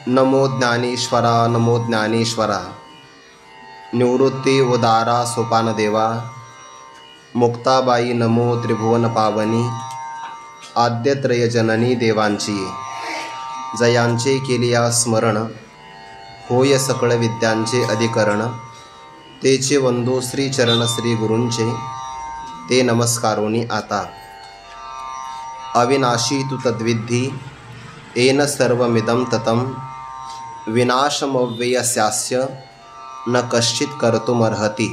नमो ज्ञानेश्वरा नमो ज्ञानेश्वरा। निवृत्ती उदारा सोपान देवा। मुक्ताबाई नमो त्रिभुवन पावनी। आद्यत्रय जननी देवांची जयांचे केलिया स्मरण। होय सकळ विद्यांचे अधिकरण। तेचे वंदो श्री चरण श्री गुरूंचे ते नमस्कारोनी आता। अविनाशी तु तद्विद्धि येन सर्वमिदं ततं। विनाशमव्ययस्यास्य न कश्चित कर्तुमर्हति।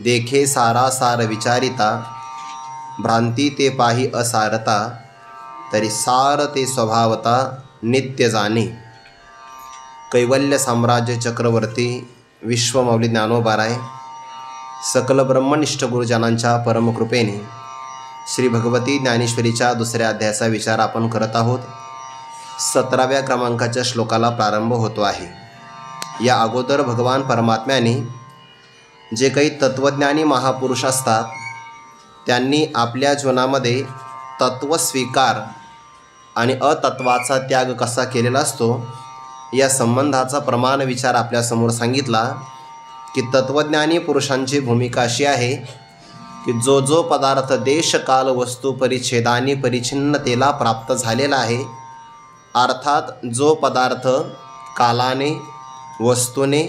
देखे सारासार विचारिता भ्रांती ते पाही असारता। तरी सार ते स्वभावता नित्य जाणे। कैवल्य साम्राज्य चक्रवर्ती विश्वमौली ज्ञानोबाराय सकल ब्रह्मनिष्ठ गुरुजनांच्या परमकृपेने श्री भगवती ज्ञानेश्वरीच्या दुसऱ्या अध्यायाचा विचार आपण करत आहोत। 17व्या क्रमांकाच्या श्लोकाला प्रारंभ होतो आहे। या अगोदर भगवान परमात्म्याने जे काही तत्वज्ञानी महापुरुष असतात त्यांनी आपल्या जीवनामध्ये तत्व स्वीकार आणि अतत्वाचा त्याग कसा केलेला असतो या संबंधाचा प्रमाण विचार आपल्यासमोर सांगितला की तत्वज्ञानी पुरुषांची भूमिका अशी आहे की जो जो पदार्थ देश काल वस्तू परिच्छेदानी परिच्छिन्नतेला प्राप्त झालेला आहे, अर्थात जो पदार्थ कालाने वस्तूने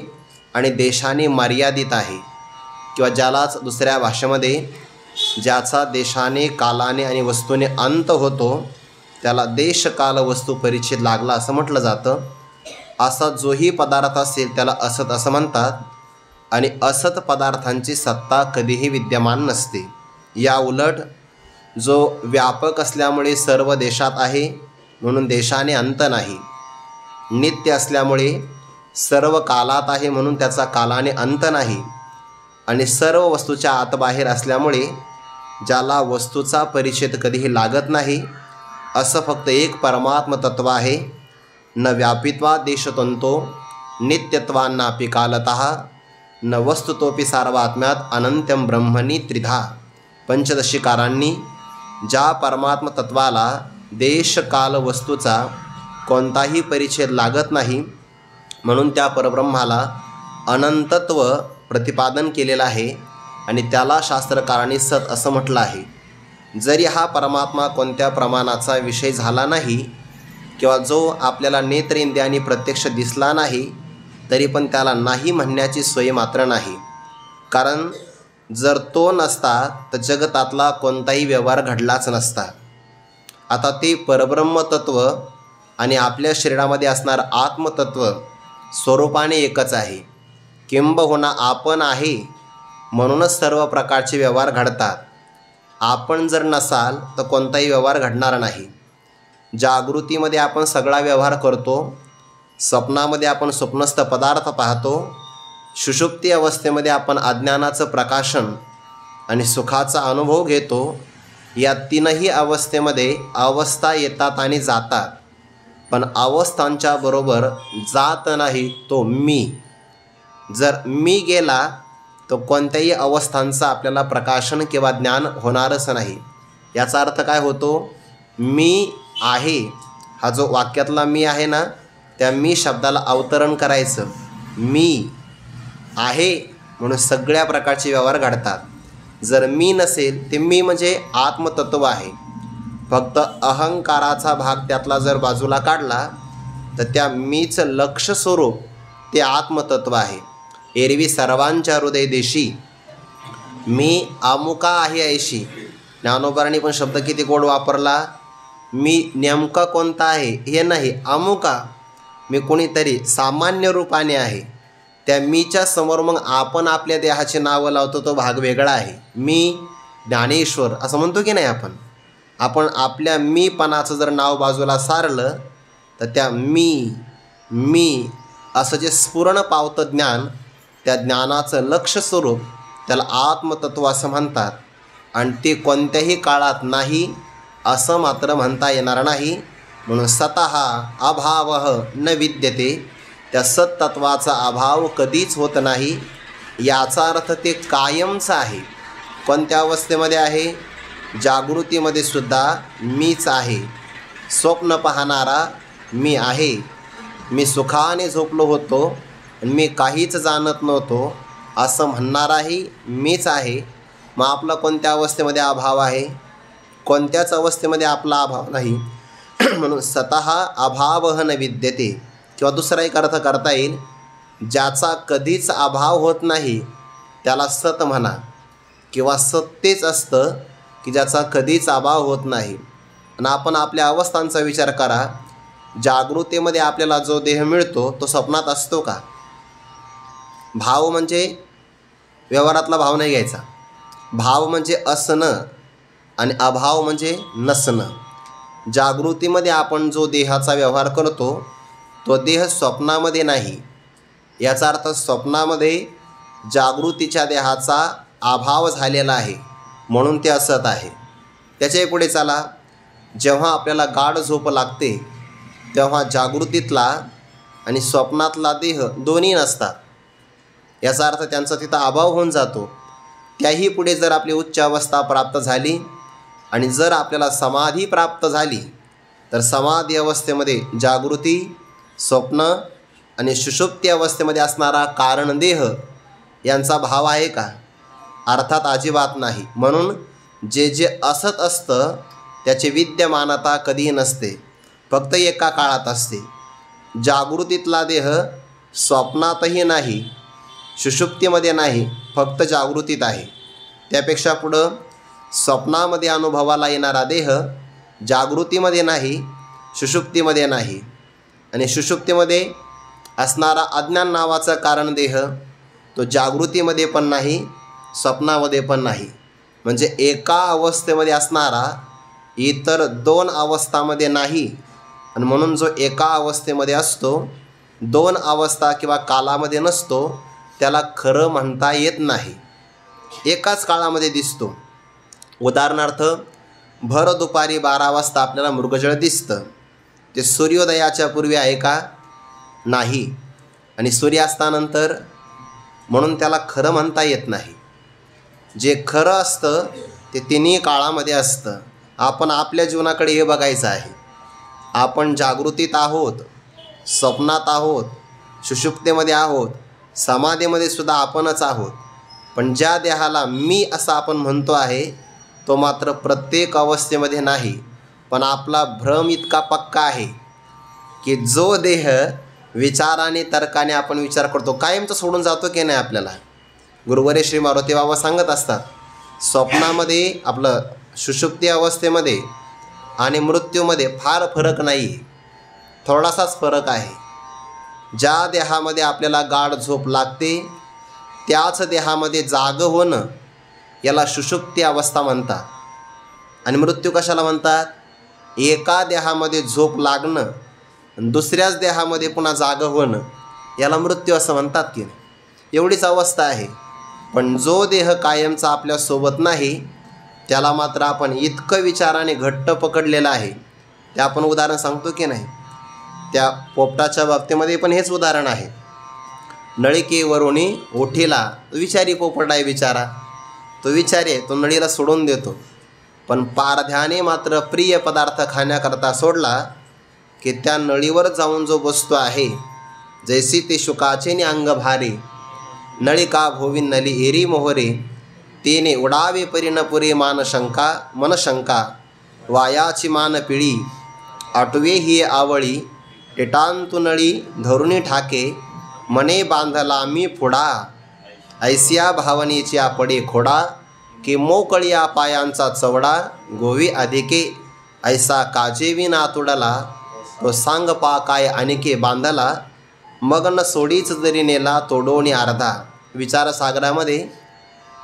आणि देशाने मर्यादित आहे किंवा ज्यालाच दुसऱ्या भाषेमध्ये ज्याचा देशाने कालाने आणि वस्तूने अंत होतो त्याला देश काल वस्तू परिच्छेद लागला असं म्हटलं जातं। असा जोही पदार्थ असेल त्याला असत असं म्हणतात आणि असत पदार्थांची सत्ता कधीही विद्यमान नसते। या उलट जो व्यापक असल्यामुळे सर्व देशात आहे म्हणून देशाने अंत नाही, नित्य असल्यामुळे सर्व कालात आहे म्हणून त्याचा कालाने अंत नाही आणि सर्व वस्तूच्या आत बाहेर असल्यामुळे ज्याला वस्तूचा परिच्छेद कधीही लागत नाही असं फक्त एक परमात्म तत्व आहे। न व्यापित्वा देशतंतो नित्यत्वान्नापि कालतः न वस्तुतोपि सार्वात्म्यात अनंत्यम ब्रह्मणी त्रिधा। पंचदशीकारांनी ज्या परमात्म तत्वाला देश काल वस्तूचा कोणताही परिच्छेद लागत नाही म्हणून त्या परब्रह्माला अनंतत्व प्रतिपादन केलेलं आहे आणि त्याला शास्त्रकारांनी सत असं म्हटलं आहे। जरी हा परमात्मा कोणत्या प्रमाणाचा विषय झाला नाही किंवा जो आपल्याला नेत्रेंद्रियाने प्रत्यक्ष दिसला नाही तरी पण त्याला नाही म्हणण्याची सोय मात्र नाही, कारण जर तो नसता तर जगतातला कोणताही व्यवहार घडलाच नसता। आता ते परब्रह्म तत्व आणि आपल्या शरीरामध्ये असणारं आत्मतत्व स्वरूपाने एकच आहे, किंबहुना आपण आहे म्हणूनच सर्व प्रकारचे व्यवहार घडतात। आपण जर नसाल तर कोणताही व्यवहार घडणार नाही। जागृतीमध्ये आपण सगळा व्यवहार करतो, स्वप्नामध्ये आपण स्वप्नस्थ पदार्थ पाहतो, सुषुप्ती अवस्थेमध्ये आपण अज्ञानाचं प्रकाशन आणि सुखाचा अनुभव घेतो। या तीनही अवस्थेमध्ये अवस्था येतात आणि जातात, पण अवस्थांच्या बरोबर जात नाही तो मी। जर मी गेला तर कोणत्याही अवस्थांचं आपल्याला प्रकाशन किंवा ज्ञान होणारच नाही। याचा अर्थ काय होतो? मी आहे हा जो वाक्यातला मी आहे ना, त्या मी शब्दाला अवतरण करायचं। मी आहे म्हणून सगळ्या प्रकारचे व्यवहार घडतात। जर मी नसेल ते मी म्हणजे आत्मतत्व आहे, फक्त अहंकाराचा भाग त्यातला जर बाजूला काढला तर त्या मीचं लक्ष स्वरूप ते आत्मतत्व आहे। एरवी सर्वांच्या हृदय देशी मी अमुका आहे ऐशी। ज्ञानोबारांनी पण शब्द किती गोड वापरला। मी नेमका कोणता आहे हे नाही, अमुका मी कोणीतरी सामान्य रूपाने आहे। त्या मीच्या समोर मग आपण आपल्या देहाची नावं लावतो, तो भाग वेगळा आहे। मी ज्ञानेश्वर असं म्हणतो की नाही आपण आपल्या मीपणाचं जर नाव बाजूला सारलं तर त्या मी असं जे स्फुरण पावतं ज्ञान, त्या ज्ञानाचं लक्ष स्वरूप त्याला आत्मतत्व असं म्हणतात आणि ते कोणत्याही काळात नाही असं मात्र म्हणता येणार नाही। म्हणून सतः अभावः न विद्यते, त्या सत्तत्वाचा अभाव कधीच होत नाही। याचा अर्थ ते कायमचं आहे। कोणत्या अवस्थेमध्ये आहे? जागृतीमध्ये सुद्धा मीच आहे। स्वप्न पाहणारा मी आहे, मी सुखाने झोपलो होतो आणि मी काहीच जाणत नव्हतो असं म्हणणाराही मीच आहे. मग आपला कोणत्या अवस्थेमध्ये अभाव आहे? कोणत्याच अवस्थेमध्ये आपला अभाव नाही. म्हणून स्वतः अभावः न विद्यते, किंवा दुसरा एक अर्थ करता येईल, ज्याचा कधीच अभाव होत नाही त्याला सत म्हणा, किंवा सत्तेच असतं की ज्याचा कधीच अभाव होत नाही. आणि आपण आपल्या अवस्थांचा विचार करा. जागृतीमध्ये आपल्याला जो देह मिळतो तो स्वप्नात असतो का? भाव म्हणजे व्यवहारातला भाव नाही घ्यायचा. भाव म्हणजे असणं आणि अभाव म्हणजे नसणं. जागृतीमध्ये आपण जो देहाचा व्यवहार करतो तो देह स्वप्नामध्ये नाही. याचा अर्थ स्वप्नामध्ये जागृतीच्या देहाचा अभाव झालेला आहे म्हणून ते असत आहे. त्याच्याही पुढे चला. जेव्हा आपल्याला गाढ झोप लागते तेव्हा जागृतीतला आणि स्वप्नातला देह दोन्ही नसतात. याचा अर्थ त्यांचा तिथं अभाव होऊन जातो. त्याही पुढे जर आपली उच्च अवस्था प्राप्त झाली आणि जर आपल्याला समाधी प्राप्त झाली तर समाधी अवस्थेमध्ये जागृती, स्वप्न आणि सुषुप्ती अवस्थेमध्ये असणारा कारणदेह यांचा भाव आहे का? अर्थात अजिबात नाही. म्हणून जे जे असत असतं त्याची विद्यमानता कधीही नसते, फक्त एका काळात असते. जागृतीतला देह स्वप्नातही नाही, सुषुप्तीमध्ये नाही, फक्त जागृतीत आहे. त्यापेक्षा पुढं स्वप्नामध्ये अनुभवाला येणारा देह जागृतीमध्ये नाही, सुषुप्तीमध्ये नाही. आणि सुषुप्तीमध्ये असणारा अज्ञान नावाचा कारणदेह तो जागृतीमध्ये पण नाही, स्वप्नामध्ये पण नाही. म्हणजे एका अवस्थेमध्ये असणारा इतर दोन अवस्थामध्ये नाही. आणि म्हणून जो एका अवस्थेमध्ये असतो, दोन अवस्था किंवा कालामध्ये नसतो, त्याला खरं म्हणता येत नाही. एकाच काळामध्ये दिसतो. उदाहरणार्थ भर दुपारी 12 वाजता आपल्याला मृगजळ दिसतं. ते सूर्योदयाच्या पूर्वी आहे का? नाही. आणि सूर्यास्तानंतर, म्हणून त्याला खरं म्हणता येत नाही. जे खरं असतं ते तिन्ही काळामध्ये असतं. आपण आपल्या जीवनाकडे हे बघायचं आहे. आपण जागृतीत आहोत, स्वप्नात आहोत, सुषुप्तीमध्ये आहोत, समाधीमध्ये सुद्धा आपणच आहोत. पण ज्या देहाला मी असं आपण म्हणतो आहे तो मात्र प्रत्येक अवस्थेमध्ये नाही. पण आपला भ्रम इतका पक्का आहे की जो देह विचाराने तर्काने आपण विचार करतो कायमचा सोडून जातो की नाही आपल्याला. गुरुवर्य श्री मारुती बाबा सांगत असतात, स्वप्नामध्ये आपलं सुषुप्ती अवस्थेमध्ये आणि मृत्यूमध्ये फार फरक नाही, थोडासाच फरक आहे. ज्या देहामध्ये आपल्याला गाढ झोप लागते त्याच देहामध्ये जाग होणं याला सुषुप्ती अवस्था म्हणतात. आणि मृत्यू कशाला म्हणतात? एका देहामध्ये झोप लागणं आणि दुसऱ्याच देहामध्ये पुन्हा जाग होणं याला मृत्यू असं म्हणतात की नाही. एवढीच अवस्था आहे. पण जो देह कायमचा आपल्यासोबत नाही त्याला मात्र आपण इतकं विचाराने घट्ट पकडलेलं आहे. ते आपण उदाहरण सांगतो की नाही. त्या पोपटाच्या बाबतीमध्ये पण हेच उदाहरण आहे. नळिकेवरुणी ओठीला विचारी पोपट आहे बिचारा. तो विचारे तो नळीला सोडून देतो. पण पारध्याने मात्र प्रिय पदार्थ खाण्याकरता सोडला की त्या नळीवर जाऊन जो बसतो आहे, जैसी ते शुकाचे नि अंग भारे, नळिका भोवी नली एरी मोहरे, तेने उडावे परिणपुरे मानशंका मनशंका, वायाची मान पिळी आटवे ही आवळी, टिटांतु नळी धरुणी ठाके, मने बांधला मी पुढा, ऐसिया भावनेची आपडे खोडा, की मोकळिया पायांचा चवडा, गोवी अधिके ऐसा काजेवी नातुडला, तो सांग पा काय अनिके बांधला, मग न सोडीच जरी नेला तोडोणी अर्धा. विचारसागरामध्ये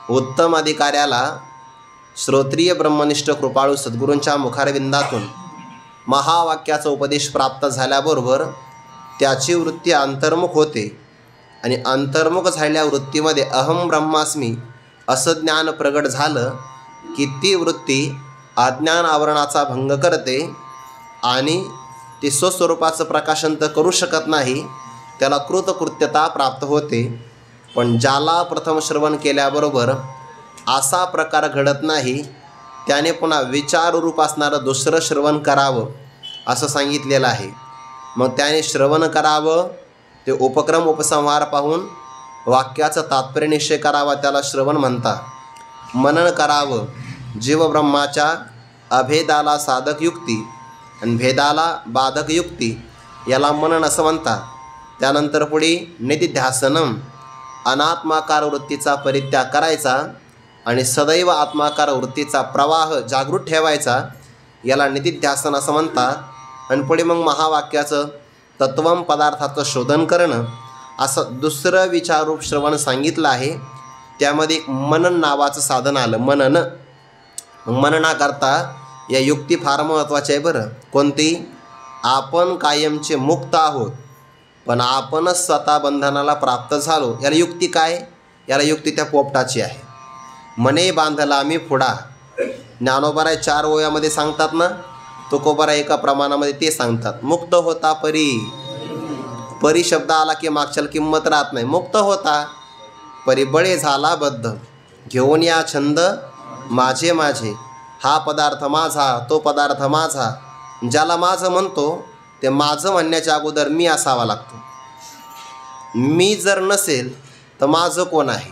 उत्तम अधिकाऱ्याला श्रोत्रिय ब्रह्मनिष्ठ कृपाळू सद्गुरूंच्या मुखारविंदातून महावाक्याचा उपदेश प्राप्त झाल्याबरोबर त्याची वृत्ती अंतर्मुख होते. आणि अंतर्मुख झालेल्या वृत्तीमध्ये अहम ब्रह्मास्मी असं ज्ञान प्रगट झालं की ती वृत्ती अज्ञान आवरणाचा भंग करते आणि ती स्वस्वरूपाचं प्रकाशन तर करू शकत नाही, त्याला कृतकृत्यता प्राप्त होते. पण ज्याला प्रथम श्रवण केल्याबरोबर असा प्रकार घडत नाही त्याने पुन्हा विचाररूप असणारं दुसरं श्रवण करावं असं सांगितलेलं आहे. मग त्याने श्रवण करावं, ते उपक्रम उपसंहार पाहून वाक्याचा तात्पर्य निश्चय करावा, त्याला श्रवण म्हणतात. मनन करावं, जीवब्रह्माच्या अभेदाला साधक युक्ती आणि भेदाला बाधक युक्ती याला मनन असं म्हणतात. त्यानंतर पुढे निधिध्यासनम, अनात्माकार वृत्तीचा परित्याग करायचा आणि सदैव आत्माकार वृत्तीचा प्रवाह जागृत ठेवायचा, याला निधिध्यासन असं म्हणतात. आणि पुढे मग महावाक्याचं तत्वम पदार्थाचं शोधन करणं असं दुसरं विचारूप श्रवण सांगितलं आहे. त्यामध्ये एक मनन नावाचं साधन आलं, मनन. मननाकरता या युक्ती फार महत्त्वाची आहे बरं. कोणती? आपण कायमचे मुक्त आहोत पण आपणच स्वतः बंधनाला प्राप्त झालो, याला युक्ती काय? याला युक्ती त्या पोपटाची आहे. मने बांधला मी पुढा, ज्ञानोबराय 4 ओव्यामध्ये सांगतात ना, तुकोबराय एका प्रमाणामध्ये ते सांगतात. मुक्त होता परी, परी शब्द आला की मागच्याला किंमत राहत नाही. मुक्त होता परी बळे झाला बद्ध, घेऊन या छंद माझे माझे, हा पदार्थ माझा तो पदार्थ माझा. ज्याला माझं म्हणतो ते माझं म्हणण्याच्या अगोदर मी असावा लागतो. मी जर नसेल तर माझं कोण आहे?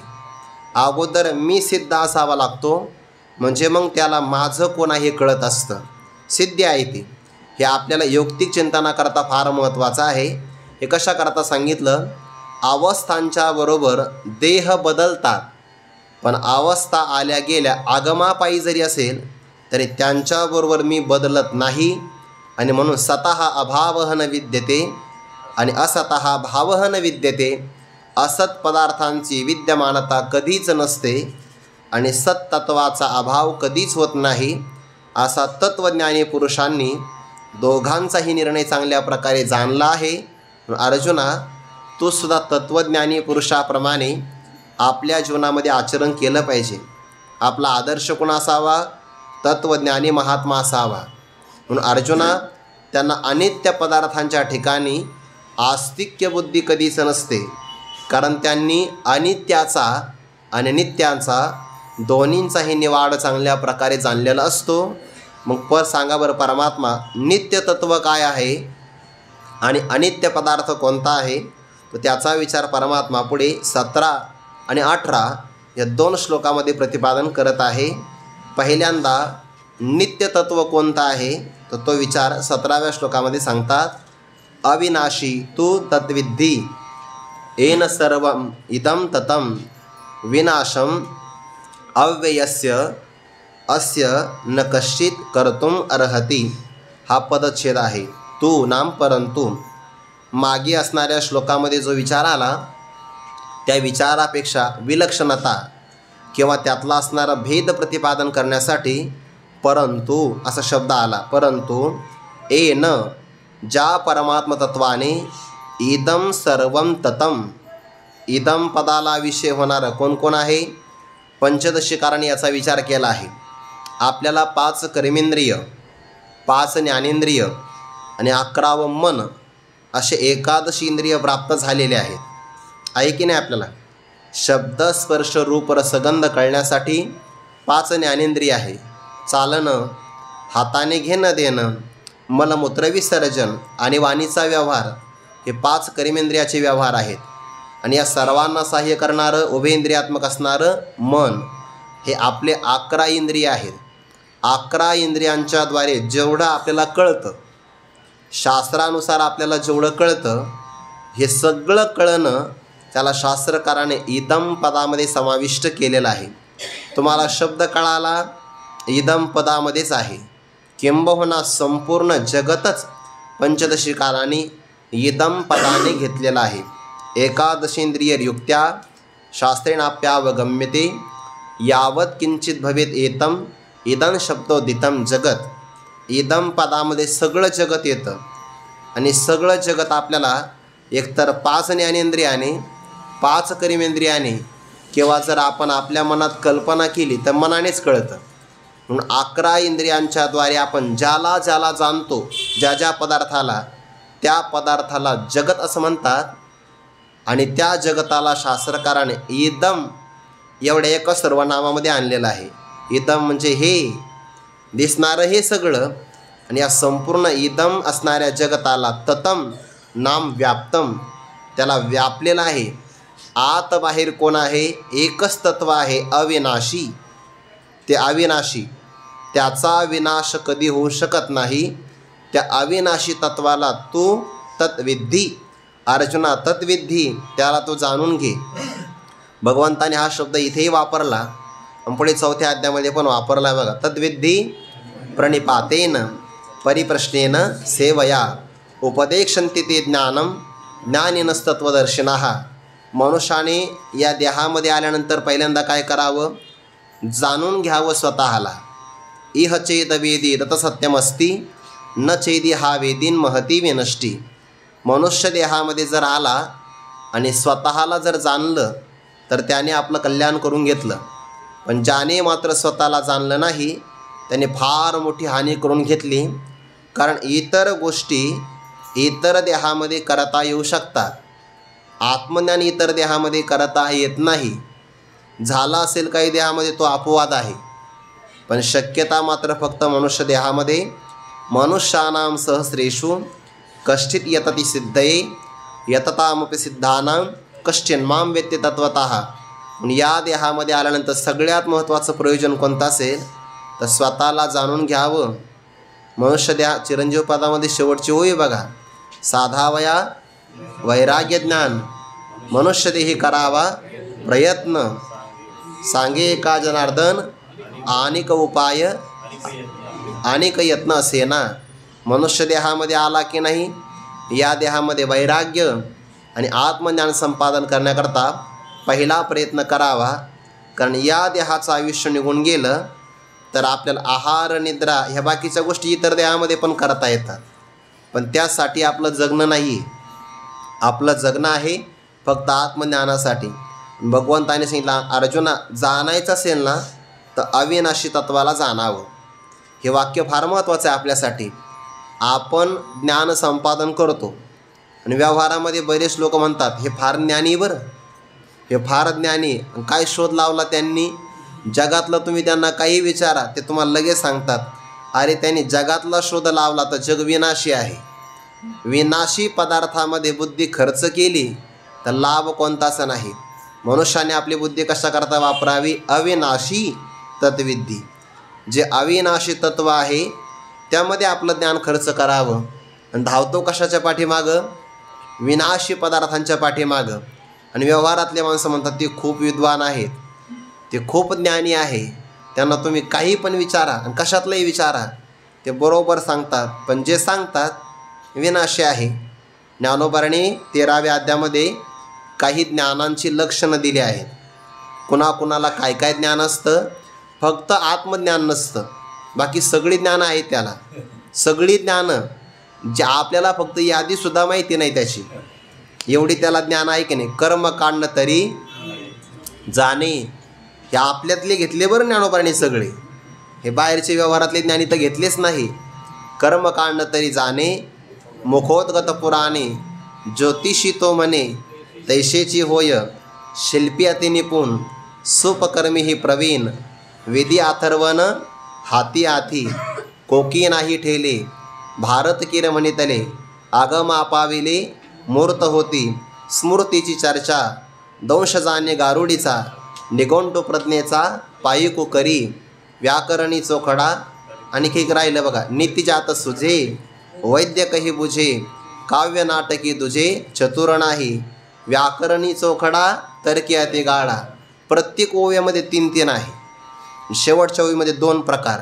अगोदर मी सिद्ध असावा लागतो, म्हणजे मग त्याला माझं कोण आहे हे कळत असतं. सिद्धी आहे ती. हे आपल्याला यौक्तिक चिंतनाकरता फार महत्त्वाचं आहे. हे कशाकरता सांगितलं? अवस्थांच्या बरोबर देह बदलतात, पण अवस्था आल्या गेल्या आगमापायी जरी असेल तरी त्यांच्याबरोबर मी बदलत नाही. आणि म्हणून सतः अभावः न विद्यते आणि असतः भावः न विद्यते. असत पदार्थांची विद्यमानता कधीच नसते आणि सत्तत्वाचा अभाव कधीच होत नाही, असा तत्त्वज्ञानी पुरुषांनी दोघांचाही निर्णय चांगल्या प्रकारे जाणला आहे. अर्जुना, तू सुद्धा तत्त्वज्ञानी पुरुषाप्रमाणे आपल्या जीवनामध्ये आचरण केलं पाहिजे. आपला आदर्श कोण असावा? तत्त्वज्ञानी महात्मा असावा. म्हणून अर्जुना, त्यांना अनित्य पदार्थांच्या ठिकाणी आस्तिक्य बुद्धी कधीच नसते, कारण त्यांनी अनित्याचा आणि नित्यांचा दोन्हींचाही निवाड चांगल्या प्रकारे जाणलेला असतो. मग सांगा बरं, परमात्मा नित्य तत्व काय आहे आणि अनित्य पदार्थ कोणता आहे? तर त्याचा विचार परमात्मा पुढे 17 आणि 18 या 2 श्लोकामध्ये प्रतिपादन करत आहे. पहिल्यांदा नित्य तत्व कोणता आहे तर तो विचार 17व्या श्लोकामध्ये सांगतात. अविनाशी तू तद्विद्धी येन सर्वम इदं ततं विनाशम अव्ययस्य अस्य न कश्चित कर्तुम अर्हति. हा पदच्छेद आहे. तू नाम परंतु. मागे असणाऱ्या श्लोकामध्ये जो विचार आला त्या विचारापेक्षा विलक्षणता किंवा त्यातला असणारा भेद प्रतिपादन करण्यासाठी परंतु असा शब्द आला. परंतु येन, ज्या परमात्मतत्वाने इदं सर्वं ततं, इदं पदाला विषय होणारं कोण कोण आहे? पंचदशीकाराने याचा विचार केला आहे. आपल्याला 5 कर्मेंद्रिय, 5 ज्ञानेंद्रिय आणि 11वं मन असे 11 इंद्रिय प्राप्त झालेले आहेत. आहे की नाही? आपल्याला शब्द स्पर्श रूप रसगंध कळण्यासाठी 5 ज्ञानेंद्रिय आहे. चालणं, हाताने घेणं देणं, मलमूत्र विसर्जन आणि वाणीचा व्यवहार हे 5 कर्मेंद्रियाचे व्यवहार आहेत. आणि या सर्वांना सहाय्य करणारं उभयेंद्रियात्मक असणारं मन हे आपले 11 इंद्रिय आहेत. 11 इंद्रियांच्याद्वारे जेवढं आपल्याला कळतं, शास्त्रानुसार आपल्याला जेवढं कळतं, हे सगळं कळणं त्याला शास्त्रकाराने इदम पदामध्ये समाविष्ट केलेलं आहे. तुम्हाला शब्द कळाला इदम पदामध्येच आहे. किंबहुना संपूर्ण जगतच पंचदशीकाराने इदम पदाने घेतलेलं आहे. एकादशेंद्रिययुक्त्या शास्त्रेणाप्यावगम्यते यावत किंचित भवेत एतम इदं शब्दोदितं जगत. इदम पदामध्ये सगळं जगत येतं आणि सगळं जगत आपल्याला एकतर 5 ज्ञानेंद्रियाने, 5 कर्मेंद्रियाने किंवा जर आपण आपल्या मनात कल्पना केली तर मनानेच कळतं. म्हणून 11 इंद्रियांच्याद्वारे आपण ज्याला ज्याला जाणतो, ज्या ज्या पदार्थाला, त्या पदार्थाला जगत असं म्हणतात. आणि त्या जगताला शास्त्रकाराने इदम एवढ्या एका सर्वनामामध्ये आणलेलं आहे. इदम म्हणजे हे दिसणारं हे सगळं आणि या संपूर्ण इदम असणाऱ्या जगताला ततम नाम व्याप्तम, त्याला व्यापलेलं आहे. आत बाहेर कोण आहे? एकच तत्व आहे, अविनाशी. ते अविनाशी, त्याचा विनाश कधी होऊ शकत नाही. त्या अविनाशी तत्वाला तू तत्विद्धी. अर्जुना तत्विद्धी, त्याला तू जाणून घे. भगवंताने हा शब्द इथेही वापरला आणि पुढे 4थ्या अध्यायामध्ये पण वापरला बघा. तद्विद्धी प्रणिपातेन परिप्रश्नेन सेवया उपदेक्षन्ति ते ज्ञानम ज्ञानिनस्तत्वदर्शिनः. मनुष्याने या देहामध्ये आल्यानंतर पहिल्यांदा काय करावं? जाणून घ्यावं स्वतःला. इह चेद वेदी तत्सत्यमस्ति न चेदी हा वेदीन महती विनष्टी. मनुष्य देहामध्ये जर आला आणि स्वतःला जर जाणलं तर त्याने आपलं कल्याण करून घेतलं. पण ज्याने मात्र स्वतःला जाणलं नाही त्याने फार मोठी हानी करून घेतली. कारण इतर गोष्टी इतर देहामध्ये करता येऊ शकतात, आत्मज्ञान इतर देहामध्ये करता येत नाही. झाला असेल काही देहामध्ये तो अपवाद आहे, पण शक्यता मात्र फक्त मनुष्य देहामध्ये. मनुष्यानां सहस्रेषु कश्चित् यतति सिद्धये यततामपि सिद्धानां कश्चिन्मां वेत्ति तत्वतः. या देहामध्ये आल्यानंतर सगळ्यात महत्त्वाचं प्रयोजन कोणतं असेल तर स्वतःला जाणून घ्यावं. मनुष्य देहा चिरंजीव पदामध्ये शेवटची होई बघा. साधावया वैराग्य ज्ञान मनुष्यदेही करावा प्रयत्न. सांगे का जनार्दन अनेक उपाय अनेक यत्न असेना. मनुष्य देहामध्ये आला की नाही, या देहामध्ये वैराग्य आणि आत्मज्ञान संपादन करण्याकरता पहिला प्रयत्न करावा. कारण या देहाचं आयुष्य निघून गेलं तर आपल्याला आहार निद्रा ह्या बाकीच्या गोष्टी इतर देहामध्ये पण करता येतात, पण त्यासाठी आपलं जगणं नाही. आपलं जगणं आहे फक्त आत्मज्ञानासाठी. भगवंताने सांगितलं, अर्जुना जाणायचं असेल ना तर अविनाशी तत्वाला जाणावं. हे वाक्य फार महत्त्वाचं आहे आपल्यासाठी. आपण ज्ञान संपादन करतो आणि व्यवहारामध्ये बरेच लोक म्हणतात हे फार ज्ञानी, बरं हे फार ज्ञानी. काय शोध लावला त्यांनी? जगातलं तुम्ही त्यांना काही विचारा ते तुम्हाला लगेच सांगतात, अरे त्यांनी जगातला शोध लावला तर जग विनाशी आहे. विनाशी पदार्थामध्ये बुद्धी खर्च केली तर लाभ कोणताच नाही. मनुष्याने आपली बुद्धी कशा करता वापरावी? अविनाशी तत्विद्धी. जे अविनाशी तत्व आहे त्यामध्ये आपलं ज्ञान खर्च करावं. आणि धावतो कशाच्या पाठीमागं? विनाशी पदार्थांच्या पाठीमागं. आणि व्यवहारातले माणसं म्हणतात ते खूप विद्वान आहेत, ते खूप ज्ञानी आहे, त्यांना तुम्ही काही पण विचारा आणि कशातलंही विचारा ते बरोबर सांगतात, पण जे सांगतात विनाशी आहे. ज्ञानोबाने 13व्या अध्यायामध्ये काही ज्ञानांची लक्षणं दिली आहेत. कुणाकुणाला काय काय ज्ञान असतं? फक्त आत्मज्ञान नसतं, बाकी सगळी ज्ञानं आहेत त्याला. सगळी ज्ञानं जे आपल्याला फक्त यादीसुद्धा माहिती नाही त्याची, एवढी त्याला ज्ञान आहे की नाही. कर्म काढणं तरी जाणे, हे आपल्यातले घेतले बरं ज्ञानोबाने सगळे. हे बाहेरचे व्यवहारातले ज्ञानी तर घेतलेच नाही. कर्म काढणं तरी जाणे, मुखोद्गत पुराणे ज्योतिषी तो म्हणे, तैशेची होय शिल्पी अति निपुण सुपकर्मी ही प्रवीण. विधी अथर्वण हाती आथी कोकी नाही ठेले. भारत किर म्हणितले आगम आपाविले मूर्त होती. स्मृतीची चर्चा दंश जाणे गारुडीचा. निगोंटो प्रज्ञेचा पायिकू करी. व्याकरणी चोखडा. आणखी एक राहिलं बघा. नीतिजात सुझे वैद्य कही बुझे. काव्य नाटकी दुजे चतुर नाही. व्याकरणी चोखडा तर्की अति गाळा. प्रत्येक ओव्यामध्ये 3-3 आहे. शेवटच्या ओवीमध्ये 2 प्रकार,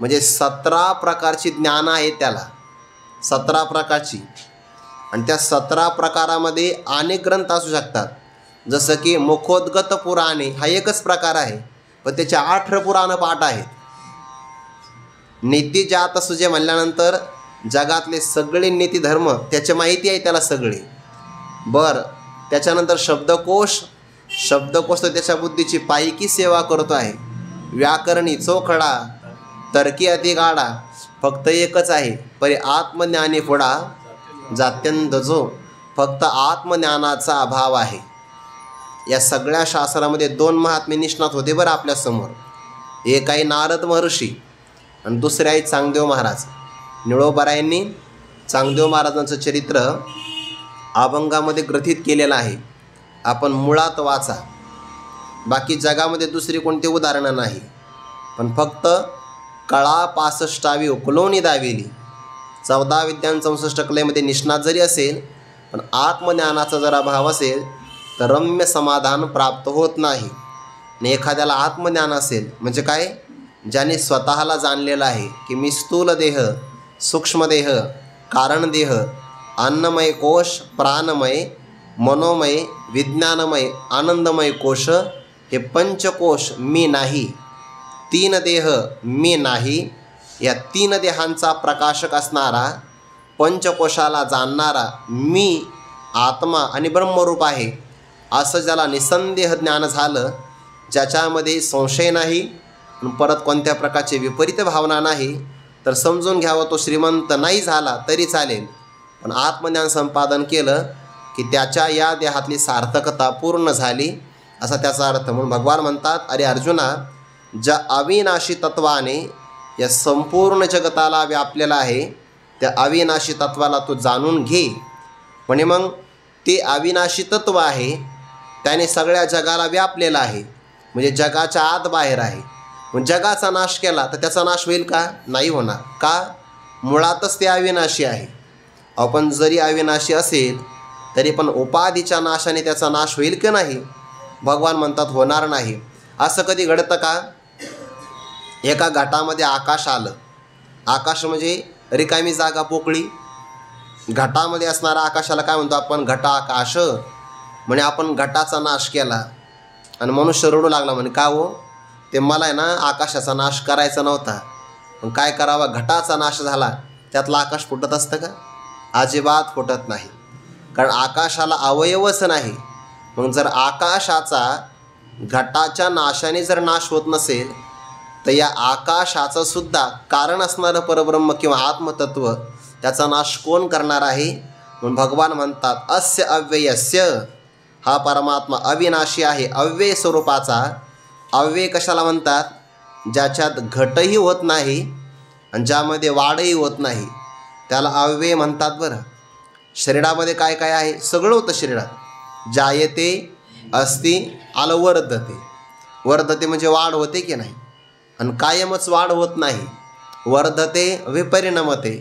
म्हणजे 17 प्रकारची ज्ञान आहेत त्याला, 17 प्रकारची. आणि त्या 17 प्रकारामध्ये अनेक ग्रंथ असू शकतात. जसं की मुखोद्गत पुराणे हा एकच प्रकार आहे, पण त्याचे 8 पुराण पाठ आहेत. नीतिजात सुजे म्हणल्यानंतर जगातले सगळे नीतिधर्म त्याची माहिती आहे त्याला सगळे. बरं, त्याच्यानंतर शब्दकोश तर त्याच्या बुद्धीची पायकी सेवा करतो आहे. व्याकरणी चोखडा तर्की अति गाडा फक्त एकच आहे. परी आत्मज्ञानी पुढा जात्यंत जो. फक्त आत्मज्ञानाचा अभाव आहे. या सगळ्या शास्त्रामध्ये 2 महात्मे निष्णात होते बरं आपल्यासमोर. एक आहे नारद महर्षी आणि दुसरे आहेत चांगदेव महाराज. निळोबारायांनी चांगदेव महाराजांचं चरित्र अभंगामध्ये ग्रथित केलेलं आहे. आपण मुळात वाचा. बाकी जगामध्ये दुसरी कोणती उदाहरणं नाही. पण फक्त कळा 65 उकलवणी दावेली. 14 विद्यां 64 कलेमध्ये निष्णात जरी असेल पण आत्मज्ञानाचा जरा भाव असेल तर रम्य समाधान प्राप्त होत नाही. आणि एखाद्याला आत्मज्ञान असेल म्हणजे काय, ज्याने स्वतःला जाणलेलं आहे की मी स्थूल देह, सूक्ष्म देह, कारण देह, अन्नमय कोश, प्राणमय, मनोमय, विज्ञानमय, आनंदमय कोश हे पंचकोश मी नाही, 3 देह मी नाही, या 3 देहांचा प्रकाशक असणारा, पंचकोशाला जाणणारा मी आत्मा आणि ब्रह्मरूप आहे असं ज्याला निसंदेह ज्ञान झालं, ज्याच्यामध्ये संशय नाही, परत कोणत्या प्रकारची विपरीत भावना नाही, तर समजून घ्यावं तो श्रीमंत नाही झाला तरी चालेल, पण आत्मज्ञान संपादन केलं की त्याच्या या देहातली सार्थकता पूर्ण झाली असा त्याचा अर्थ. म्हणून भगवान म्हणतात, अरे अर्जुना, ज्या अविनाशी तत्वाने या संपूर्ण जगताला व्यापलेला आहे त्या अविनाशी तत्वाला तू जाणून घे. म्हणजे मग ते अविनाशी तत्व आहे त्याने सगळ्या जगाला व्यापलेलं आहे, म्हणजे जगाच्या आत बाहेर आहे. मग जगाचा नाश केला तर त्याचा नाश होईल का? नाही होणार. का? मुळातच ते अविनाशी आहे. आपण जरी अविनाशी असेल तरी पण उपाधीच्या नाशाने त्याचा नाश होईल की नाही? भगवान म्हणतात होणार नाही. असं कधी घडतं का? एका घाटामध्ये आकाश आलं. आकाश म्हणजे रिकामी जागा, पोकळी. घाटामध्ये असणारा आकाशाला काय म्हणतो आपण? घटाकाश. म्हणे आपण घटाचा नाश केला आणि मनुष्य रडू लागला. म्हणे का हो? ते मला आहे ना आकाशाचा नाश करायचा नव्हता, पण काय करावा, घटाचा नाश झाला. त्यातलं आकाश फुटत असतं का? अजिबात फुटत नाही, कारण आकाशाला अवयवच नाही. मग जर आकाशाचा घटाच्या नाशाने जर नाश होत नसेल तर या आकाशाचं सुद्धा कारण असणारं परब्रह्म किंवा आत्मतत्व त्याचा नाश कोण करणार आहे? म्हणून भगवान म्हणतात, अस्य अव्ययस्य, हा परमात्मा अविनाशी आहे, अव्यय स्वरूपाचा. अव्यय कशाला म्हणतात? ज्याच्यात घटही होत नाही आणि ज्यामध्ये वाढही होत नाही त्याला अव्यय म्हणतात. बरं, शरीरामध्ये काय काय आहे? सगळं होतं शरीरात. जायते, अस्ति, आलं वर्धते. वर्धते म्हणजे वाढ होते की नाही, आणि कायमच वाढ होत नाही. वर्धते, विपरिणमते,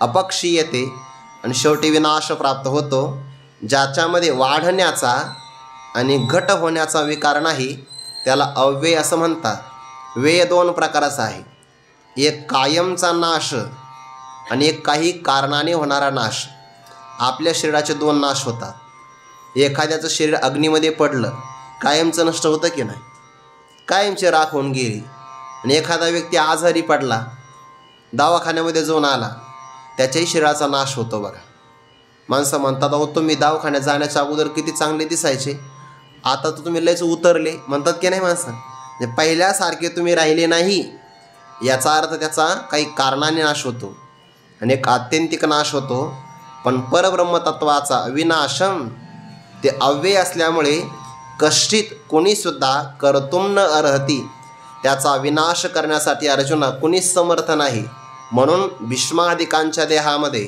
अपक्षीयते, आणि शेवटी विनाश प्राप्त होतो. ज्याच्यामध्ये वाढण्याचा आणि घट होण्याचा विकार नाही त्याला अव्यय असं म्हणतात. व्यय 2 प्रकाराचा आहे. एक कायमचा नाश आणि एक काही कारणाने होणारा नाश. आपल्या शरीराचे 2 नाश होतात. एखाद्याचं शरीर अग्नीमध्ये पडलं, कायमचं नष्ट होतं की नाही? कायमची राख होऊन गेली. आणि एखादा व्यक्ती आजारी पडला, दवाखान्यामध्ये जाऊन आला, त्याच्याही शरीराचा नाश होतो. बघा, माणसं म्हणतात, अहो तुम्ही दवाखान्यात जाण्याच्या अगोदर किती चांगले दिसायचे, आता तर तुम्ही लयच उतरले, म्हणतात की नाही माणसं? म्हणजे पहिल्यासारखे तुम्ही राहिले नाही, याचा अर्थ त्याचा काही कारणाने नाश होतो आणि एक आत्यंतिक नाश होतो. पण परब्रह्मतत्वाचा विनाशम ते अव्यय असल्यामुळे कष्टित कोणीसुद्धा कर्तुम न अर्हती, त्याचा विनाश करण्यासाठी अर्जुना कुणीच समर्थ नाही. म्हणून भीष्मादिकांच्या देहामध्ये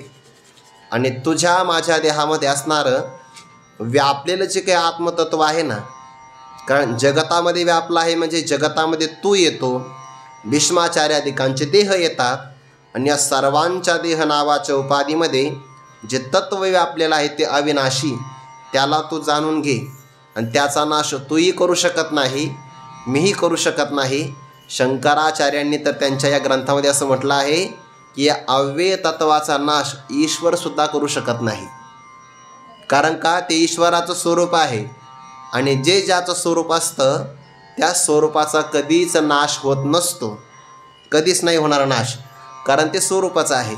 आणि तुझ्या माझ्या देहामध्ये असणारं व्यापलेलं जे काही आत्मतत्व आहे ना, कारण जगतामध्ये व्यापला आहे म्हणजे जगतामध्ये तू येतो, भीष्माचार्यादिकांचे देह येतात, आणि या सर्वांच्या देह नावाच्या उपाधीमध्ये जे तत्व व्यापलेलं आहे ते अविनाशी, त्याला तू जाणून घे. आणि त्याचा नाश तूही करू शकत नाही, मीही करू शकत नाही. शंकराचार्यांनी तर त्यांच्या या ग्रंथामध्ये असं म्हटलं आहे की या अव्यय तत्वाचा नाश ईश्वरसुद्धा करू शकत नाही. कारण का? ते ईश्वराचं स्वरूप आहे आणि जे ज्याचं स्वरूप असतं त्या स्वरूपाचा कधीच नाश होत नसतो, कधीच नाही होणारा नाश, कारण ते स्वरूपाचं आहे.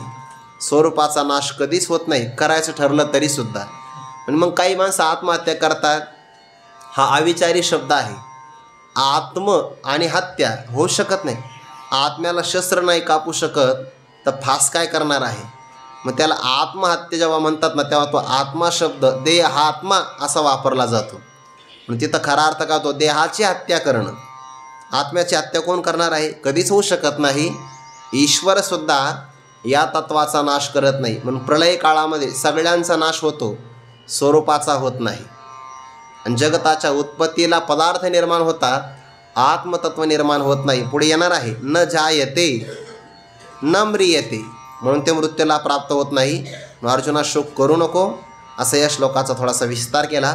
स्वरूपाचा नाश कधीच होत नाही, करायचं ठरलं तरीसुद्धा. आणि मग काही माणसं आत्महत्या करतात. हा अविचारी शब्द आहे. आत्म आणि हत्या होऊ शकत नाही. आत्म्याला शस्त्र नाही कापू शकत तर फास काय करणार आहे? मग त्याला आत्महत्या जेव्हा म्हणतात ना, तेव्हा तो आत्मा शब्द देहात्मा असा वापरला जातो. म्हणजे तिथं खरा अर्थ का? तो देहाची हत्या करणं. आत्म्याची हत्या कोण करणार आहे? कधीच होऊ शकत नाही. ईश्वरसुद्धा या तत्वाचा नाश करत नाही. म्हणून प्रलय काळामध्ये सगळ्यांचा नाश होतो, स्वरूपाचा होत नाही. आणि जगताच्या उत्पत्तीला पदार्थ निर्माण होतात, आत्मतत्व निर्माण होत नाही. पुढे येणार आहे, न जायते न म्रियते, म्हणून ते मृत्यूला प्राप्त होत नाही. अर्जुना शोक करू नको, असं या श्लोकाचा थोडासा विस्तार केला.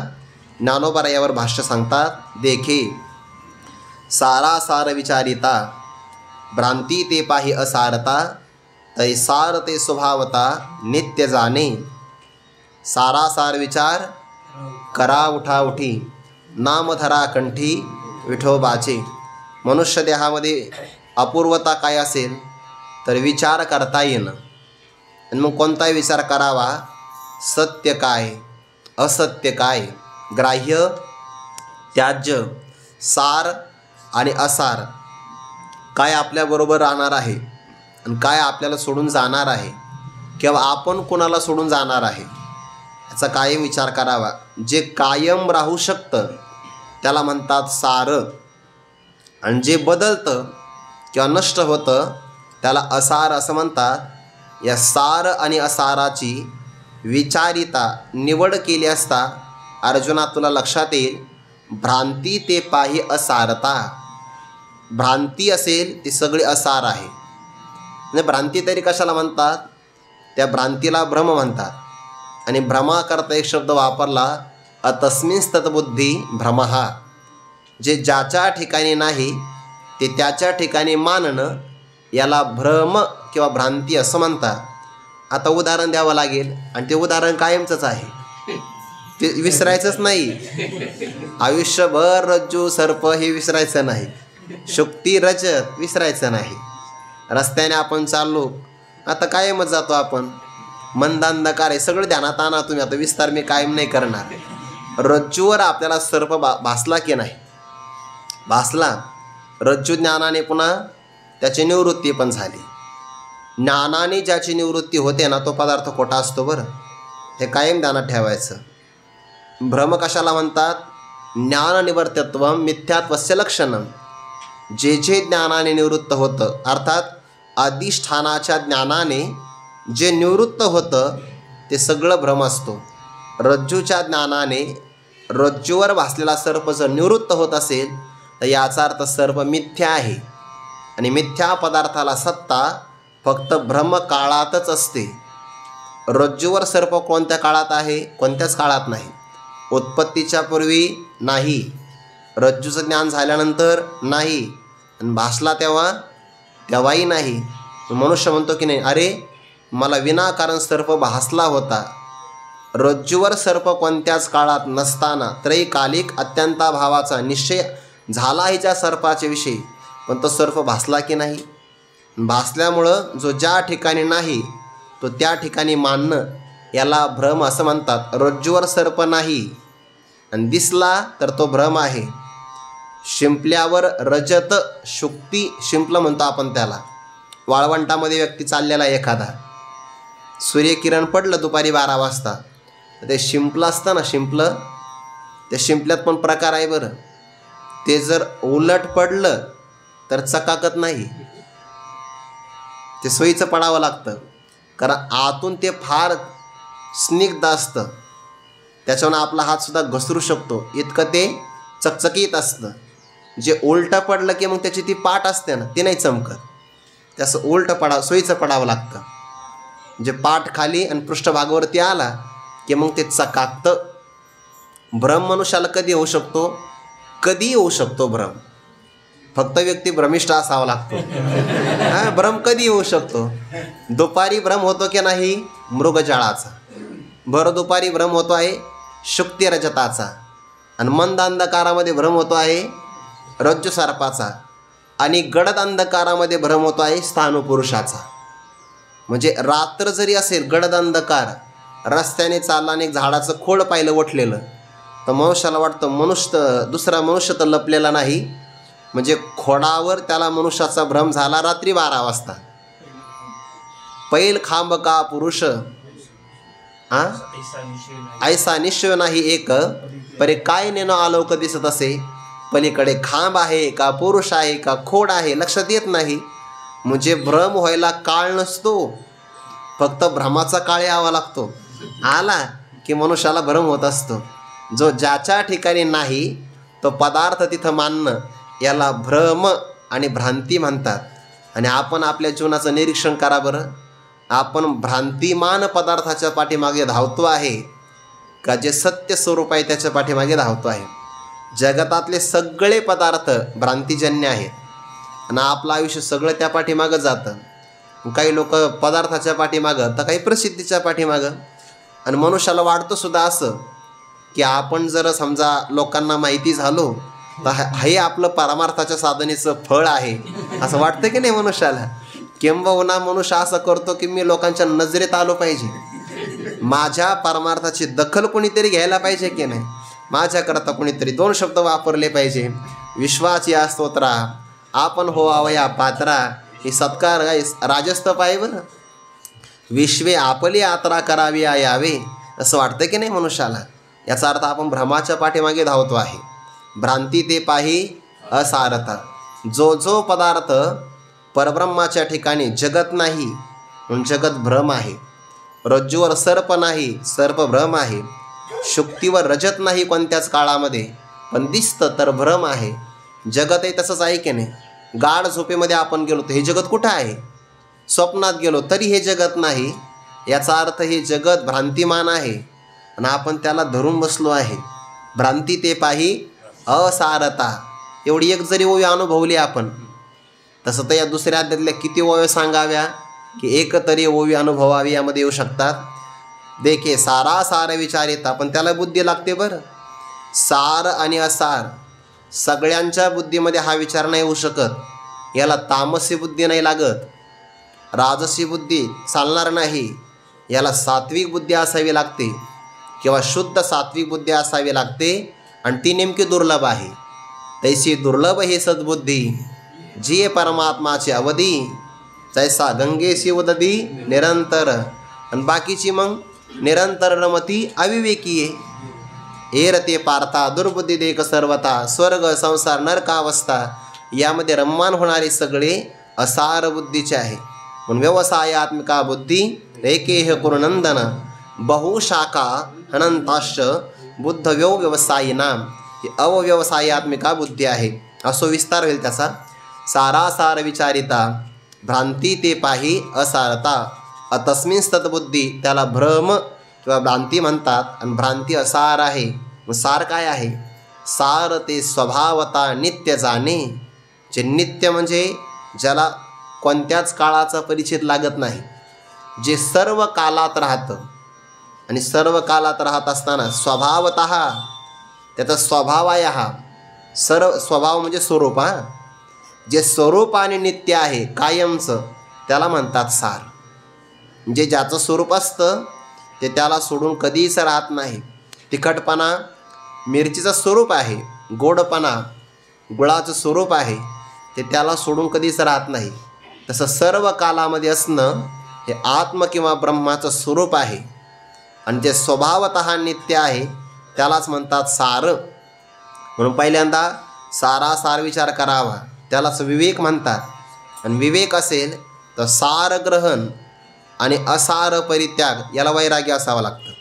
ज्ञानोबा यावर भाष्य सांगतात, देखे सारा सार विचारिता, भ्रांती ते पाही असारता, तै सार ते स्वभावता नित्य जाणे. सारा सार विचार करा उठा उठी, नाम धरा कंठी विठोबाचे. मनुष्य देहामध्ये अपूर्वता काय असेल तर विचार करता येणं. आणि मग कोणताही विचार करावा, सत्य काय असत्य काय, ग्राह्य त्याज्य, सार आणि असार, काय आपल्याबरोबर राहणार आहे आणि काय आपल्याला सोडून जाणार आहे, किंवा आपण कोणाला सोडून जाणार आहे, याचा कायम विचार करावा. जे कायम राहू शकतं त्याला म्हणतात सार, आणि जे बदलतं किंवा नष्ट होतं त्याला असार असं म्हणतात. या सार आणि असाराची विचारिता निवड केली असता अर्जुना तुला लक्षात येईल, भ्रांती ते पाही असारता. भ्रांती असेल ती सगळी असार आहे. म्हणजे भ्रांती तरी कशाला म्हणतात, त्या भ्रांतीला भ्रम म्हणतात. आणि भ्रमाकरता एक शब्द वापरला, अतस्मिंस तद्बुद्धी भ्रमः. जे ज्याच्या ठिकाणी नाही ते त्याच्या ठिकाणी मानणं याला भ्रम किंवा भ्रांती असं म्हणतात. आता उदाहरण द्यावं लागेल, आणि ते उदाहरण कायमचंच आहे, ते विसरायचंच नाही. आयुष्यभर रज्जू सर्प हे विसरायचं नाही, शुक्ती रजत विसरायचं नाही. रस्त्याने आपण चाललो, आता कायमच जातो आपण, मंदांधकार आहे, सगळं ध्यानात आणा तुम्ही. आता विस्तार मी कायम नाही करणार. रज्जूवर आपल्याला सर्प भासला की नाही, भासला, रज्जू ज्ञानाने पुन्हा त्याची निवृत्ती पण झाली. ज्ञानाने ज्याची निवृत्ती होते ना तो पदार्थ खोटा असतो बरं, हे कायम ध्यानात ठेवायचं. भ्रम कशाला म्हणतात, ज्ञान निवर्तत्व मिथ्यात्वस्य लक्षणम. जे जे ज्ञानाने निवृत्त होतं, अर्थात अधिष्ठानाच्या ज्ञानाने जे निवृत्त होतं ते सगळं भ्रम असतो. रज्जूच्या ज्ञानाने रज्जूवर भासलेला सर्प जर निवृत्त होत असेल तर याचा अर्थ सर्प मिथ्या आहे. आणि मिथ्या पदार्थाला सत्ता फक्त भ्रमकाळातच असते. रज्जूवर सर्प कोणत्या काळात आहे, कोणत्याच काळात नाही. उत्पत्तीच्या पूर्वी नाही, रज्जूचं ज्ञान झाल्यानंतर नाही, आणि भासला तेव्हाही नाही. मनुष्य म्हणतो की नाही, अरे मला विनाकारण सर्प भासला होता. रज्जूवर सर्प कोणत्याच काळात नसताना त्रैकालिक अत्यंताभावाचा निश्चय झाला आहे त्या सर्पाच्या विषयी, पण तो सर्प भासला की नाही. भासल्यामुळं जो ज्या ठिकाणी नाही तो त्या ठिकाणी मानणं याला भ्रम असं म्हणतात. रज्जूवर सर्प नाही आणि दिसला तर तो भ्रम आहे. शिंपल्यावर रजत शुक्ती शिंपलं म्हणतो आपण त्याला. वाळवंटामध्ये व्यक्ती चाललेला एखादा, सूर्यकिरण पडलं दुपारी 12 वाजता, ते शिंपलं असतं ना, शिंपलं, त्या शिंपल्यात पण प्रकार आहे बरं. ते जर उलट पडलं तर चकाकत नाही, ते सोयीचं पडावं लागतं, कारण आतून ते फार स्निग्ध असतं, त्याच्यानं आपला हातसुद्धा घसरू शकतो, इतकं ते चकचकीत असतं. जे उलटं पडलं की मग त्याची ती पाट असते ना, ती नाही चमकत, त्याचं उलटं सोयीचं पडावं लागतं. जे पाठ खाली आणि पृष्ठभागावरती आला की मग ते चकाकतं. भ्रम मनुष्याला कधी होऊ शकतो, कधी येऊ शकतो भ्रम. फक्त व्यक्ती भ्रमिष्ठ असावा लागतो. भ्रम कधी येऊ शकतो. दुपारी भ्रम होतो की नाही, मृगजळाचा. भर दुपारी भ्रम होतो आहे शुक्ती रजताचा, आणि मंद अंधकारामध्ये भ्रम होतो आहे रज्जू सर्पाचा, आणि गडद अंधकारामध्ये भ्रम होतो आहे स्थाणुपुरुषाचा. म्हणजे रात्र जरी असेल, गडद अंधकार, रस्त्याने चालला आणि एक झाडाचं खोड पाहिलं वठलेलं, तर मनुष्याला वाटतं दुसरा मनुष्य तर लपलेला नाही, म्हणजे खोडावर त्याला मनुष्याचा भ्रम झाला रात्री 12 वाजता. पैल खांब का पुरुष ऐसा निश्चय नाही एक, परे काय नेणं आलोक दिसत असे. पलीकडे खांब आहे का, पुरुष आहे का, खोड आहे, लक्षात येत नाही. म्हणजे भ्रम व्हायला काळ नसतो, फक्त भ्रमाचा काळ यावा लागतो, आला की मनुष्याला भ्रम होत असतो. जो ज्याच्या ठिकाणी नाही तो पदार्थ तिथं मानणं याला भ्रम आणि भ्रांती म्हणतात. आणि आपण आपल्या जीवनाचं निरीक्षण करा बरं, आपण भ्रांतिमान पदार्थाच्या पाठीमागे धावतो आहे का जे सत्य स्वरूप आहे त्याच्या पाठीमागे धावतो आहे. जगतातले सगळे पदार्थ भ्रांतिजन्य आहेत आणि आपलं आयुष्य सगळं त्या पाठीमागं जातं. काही लोक पदार्थाच्या पाठीमागं तर काही प्रसिद्धीच्या पाठीमागं. आणि मनुष्याला वाटतं सुद्धा असं की आपण जर समजा लोकांना माहिती झालो तर हे आपलं परमार्थाच्या साधनेचं फळ आहे असं वाटतं की नाही मनुष्याला. किंबहुना मनुष्य असं करतो की मी लोकांच्या नजरेत आलो पाहिजे, माझ्या परमार्थाची दखल कोणीतरी घ्यायला पाहिजे की नाही, माझ्याकरता कोणीतरी 2 शब्द वापरले पाहिजे. विश्वास या स्तोत्रा आपण हो आवया पात्रा, ही सत्कार राजस्तप आहे बरं. विश्वे आपली यात्रा करावी यावे असं वाटतं की नाही मनुष्याला. याचा अर्थ आपण भ्रमाच्या पाठीमागे धावतो आहे. भ्रांती ते पाही असारता. जो पदार्थ परब्रह्माच्या ठिकाणी जगत नाही म्हणून जगत भ्रम आहे. रज्जूवर सर्प नाही, सर्प भ्रम आहे. शुक्तीवर रजत नाही कोणत्याच काळामध्ये, पण दिसतं तर भ्रम आहे. जगतही तसंच आहे की नाही. गाढ झोपेमध्ये आपण गेलो तर हे जगत कुठं आहे, स्वप्नात गेलो तरी हे जगत नाही. याचा अर्थ हे जगत भ्रांतिमान आहे आणि आपण त्याला धरून बसलो आहे. भ्रांती ते पाही असारता. एवढी एक जरी ओवी अनुभवली आपण, तसं तर या दुसऱ्या अध्यायातल्या किती ओव्या सांगाव्या की एक तरी ओवी अनुभवावी यामध्ये येऊ शकतात. देखे सारा सार विचारिता, पण त्याला बुद्धी लागते बरं. सार आणि असार सगळ्यांच्या बुद्धीमध्ये हा विचार नाही होऊ शकत. याला तामसी बुद्धी नाही लागत, राजसी बुद्धी चालणार नाही. याला सात्विक बुद्धी असावी लागते किंवा शुद्ध सात्विक बुद्धी असावी लागते आणि ती नेमकी दुर्लभ आहे. तैसी दुर्लभ हे सद्बुद्धी जिये परमात्माची अवधी, जैसा गंगेशी उददी निरंतर. आणि बाकीची मग निरंतर रमती अविवेकीये. एरते पार्था दुर्बुद्धी देख सर्वता, स्वर्ग संसार नरकावस्था यामध्ये रममान होणारे सगळे असार बुद्धीचे आहे. म्हणून व्यवसायात्मिका बुद्धी एकेह कुरुनंदन, बहुशाखा अनंताश्च बुद्ध व्यवसायिनाम. ही अव्यवसायात्मिका बुद्धी आहे. असो विस्तार होईल त्याचा. सारासार विचारिता भ्रांती ते पाही असारता. तस्मिन सद्बुद्धी, त्याला भ्रम किंवा भ्रांती म्हणतात आणि भ्रांती असार आहे. सार काय आहे? सार ते स्वभावता नित्य जाणे. जे नित्य म्हणजे ज्याला कोणत्याच काळाचा परिचित लागत नाही, जे सर्व कालात राहतं. आणि सर्व कालात राहत असताना स्वभावतः त्याचा स्वभाव आहे हा. सर्व स्वभाव म्हणजे स्वरूप. जे स्वरूप आणि नित्य आहे कायमचं त्याला म्हणतात सार. जे ज्याचं स्वरूप असतं ते त्याला सोडून कधीच राहत नाही. तिखटपणा मिरचीचं स्वरूप आहे, गोडपणा गुळाचं स्वरूप आहे, ते त्याला सोडून कधीच राहत नाही. तसं सर्व कालामध्ये असणं हे आत्म किंवा ब्रह्माचं स्वरूप आहे आणि जे स्वभावतः नित्य आहे त्यालाच म्हणतात सार. म्हणून पहिल्यांदा सारासार विचार करावा, त्यालाच विवेक म्हणतात. आणि विवेक असेल तर सार ग्रहण आणि असार परित्याग याला वैराग्य असावं लागतं.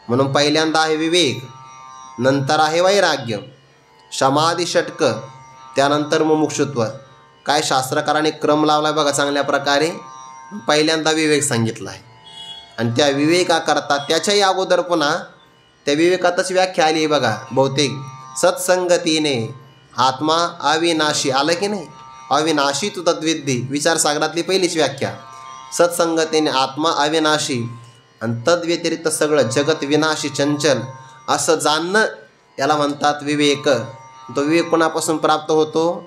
म्हणून पहिल्यांदा आहे विवेक, नंतर आहे वैराग्य, समाधी षटक, त्यानंतर मुमुक्षुत्व. काय शास्त्रकाराने क्रम लावला बघा चांगल्या प्रकारे. पहिल्यांदा विवेक सांगितला आहे आणि त्या विवेकाकरता त्याच्याही अगोदर पुन्हा त्या विवेकातच व्याख्या आली आहे बघा बहुतेक. सत्संगतीने आत्मा अविनाशी आलं की नाही. अविनाशी तू तद्विद्धी विचारसागरातली पहिलीच व्याख्या. सत्संगतीने आत्मा अविनाशी आणि तद्व्यतिरिक्त सगळं जगत विनाशी चंचल असं जाणणं याला म्हणतात विवेक. तो विवेक कोणापासून प्राप्त होतो?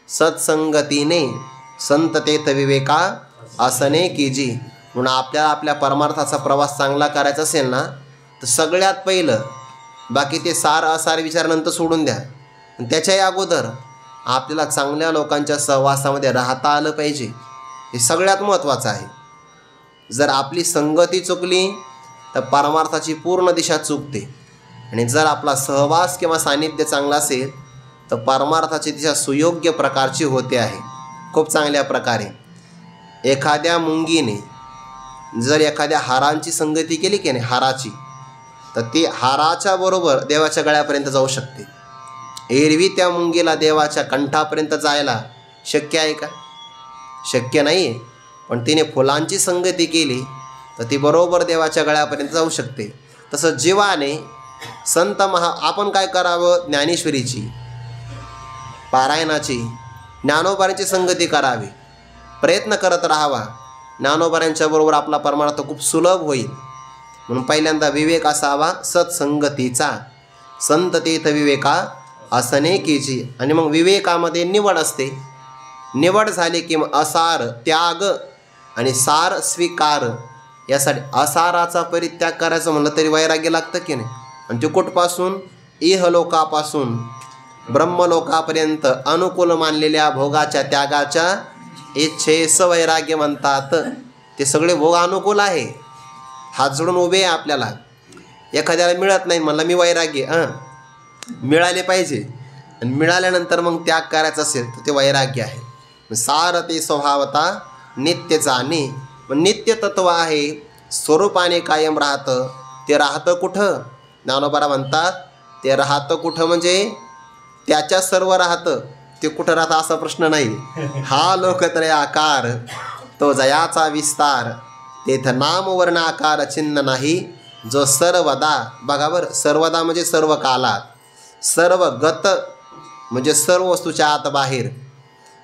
सत्संगतीने संततेत विवेका आसने कीजी. म्हणून आपल्याला आपल्या परमार्थाचा प्रवास चांगला करायचा असेल ना तर सगळ्यात पहिलं बाकी ते सार असार विचारानंतर सोडून द्या. त्याच्याही अगोदर आपल्याला चांगल्या लोकांच्या सहवासामध्ये राहता आलं पाहिजे. हे सगळ्यात महत्त्वाचं आहे. जर आपली संगती चुकली तर परमार्थाची पूर्ण दिशा चुकते. आणि जर आपला सहवास किंवा सानिध्य चांगला असेल तर परमार्थाची दिशा सुयोग्य प्रकारची होते आहे. खूप चांगल्या प्रकारे एखाद्या मुंगीने जर एखाद्या हारांची संगती केली की नाही हाराची, तर ती हाराच्या बरोबर देवाच्या गळ्यापर्यंत जाऊ शकते. एरवी त्या मुंगीला देवाच्या कंठापर्यंत जायला शक्य आहे का? शक्य नाही आहे. पण तिने फुलांची संगती केली तर ती बरोबर देवाच्या गळ्यापर्यंत जाऊ शकते. तसं जीवाने संत आपण काय करावं? ज्ञानेश्वरीची, पारायणाची, ज्ञानोबांची संगती करावी, प्रयत्न करत राहावा. ज्ञानोबांच्या बरोबर आपला परमार्थ खूप सुलभ होईल. म्हणून पहिल्यांदा विवेक असावा सत्संगतीचा, संत तीर्थ विवेका असने कीची. आणि मग विवेकामध्ये निवड असते. निवड झाली की मग असार त्याग आणि सार स्वीकार. यासाठी असाराचा परित्याग करायचं म्हणलं तरी वैराग्य लागतं की नाही. आणि ते कुठपासून? इहलोकापासून ब्रह्मलोकापर्यंत अनुकूल मानलेल्या भोगाच्या त्यागाच्या इच्छेस वैराग्य म्हणतात. ते सगळे भोग अनुकूल आहे. हात जोडून उभे आहे आपल्याला. एखाद्याला मिळत नाही म्हणलं मी वैराग्य, मिळाले पाहिजे. आणि मिळाल्यानंतर मग त्याग करायचा असेल तर ते वैराग्य आहे. सार ते स्वभावता नित्य जाणे. नित्य तत्व आहे, स्वरूपाने कायम राहतं. ते राहतं कुठं? ज्ञानोबा म्हणतात ते राहतं कुठं म्हणजे त्याच्या सर्व राहतं. ते कुठं राहतं असा प्रश्न नाही. हा लोकत्रय आकार तो जयाचा विस्तार. तेथ नाम वर्ण आकार चिन्ह नाही. जो सर्वदा, बघा बरं, सर्वदा म्हणजे सर्व कालात, सर्व गत म्हणजे सर्व वस्तूच्या आत बाहेर.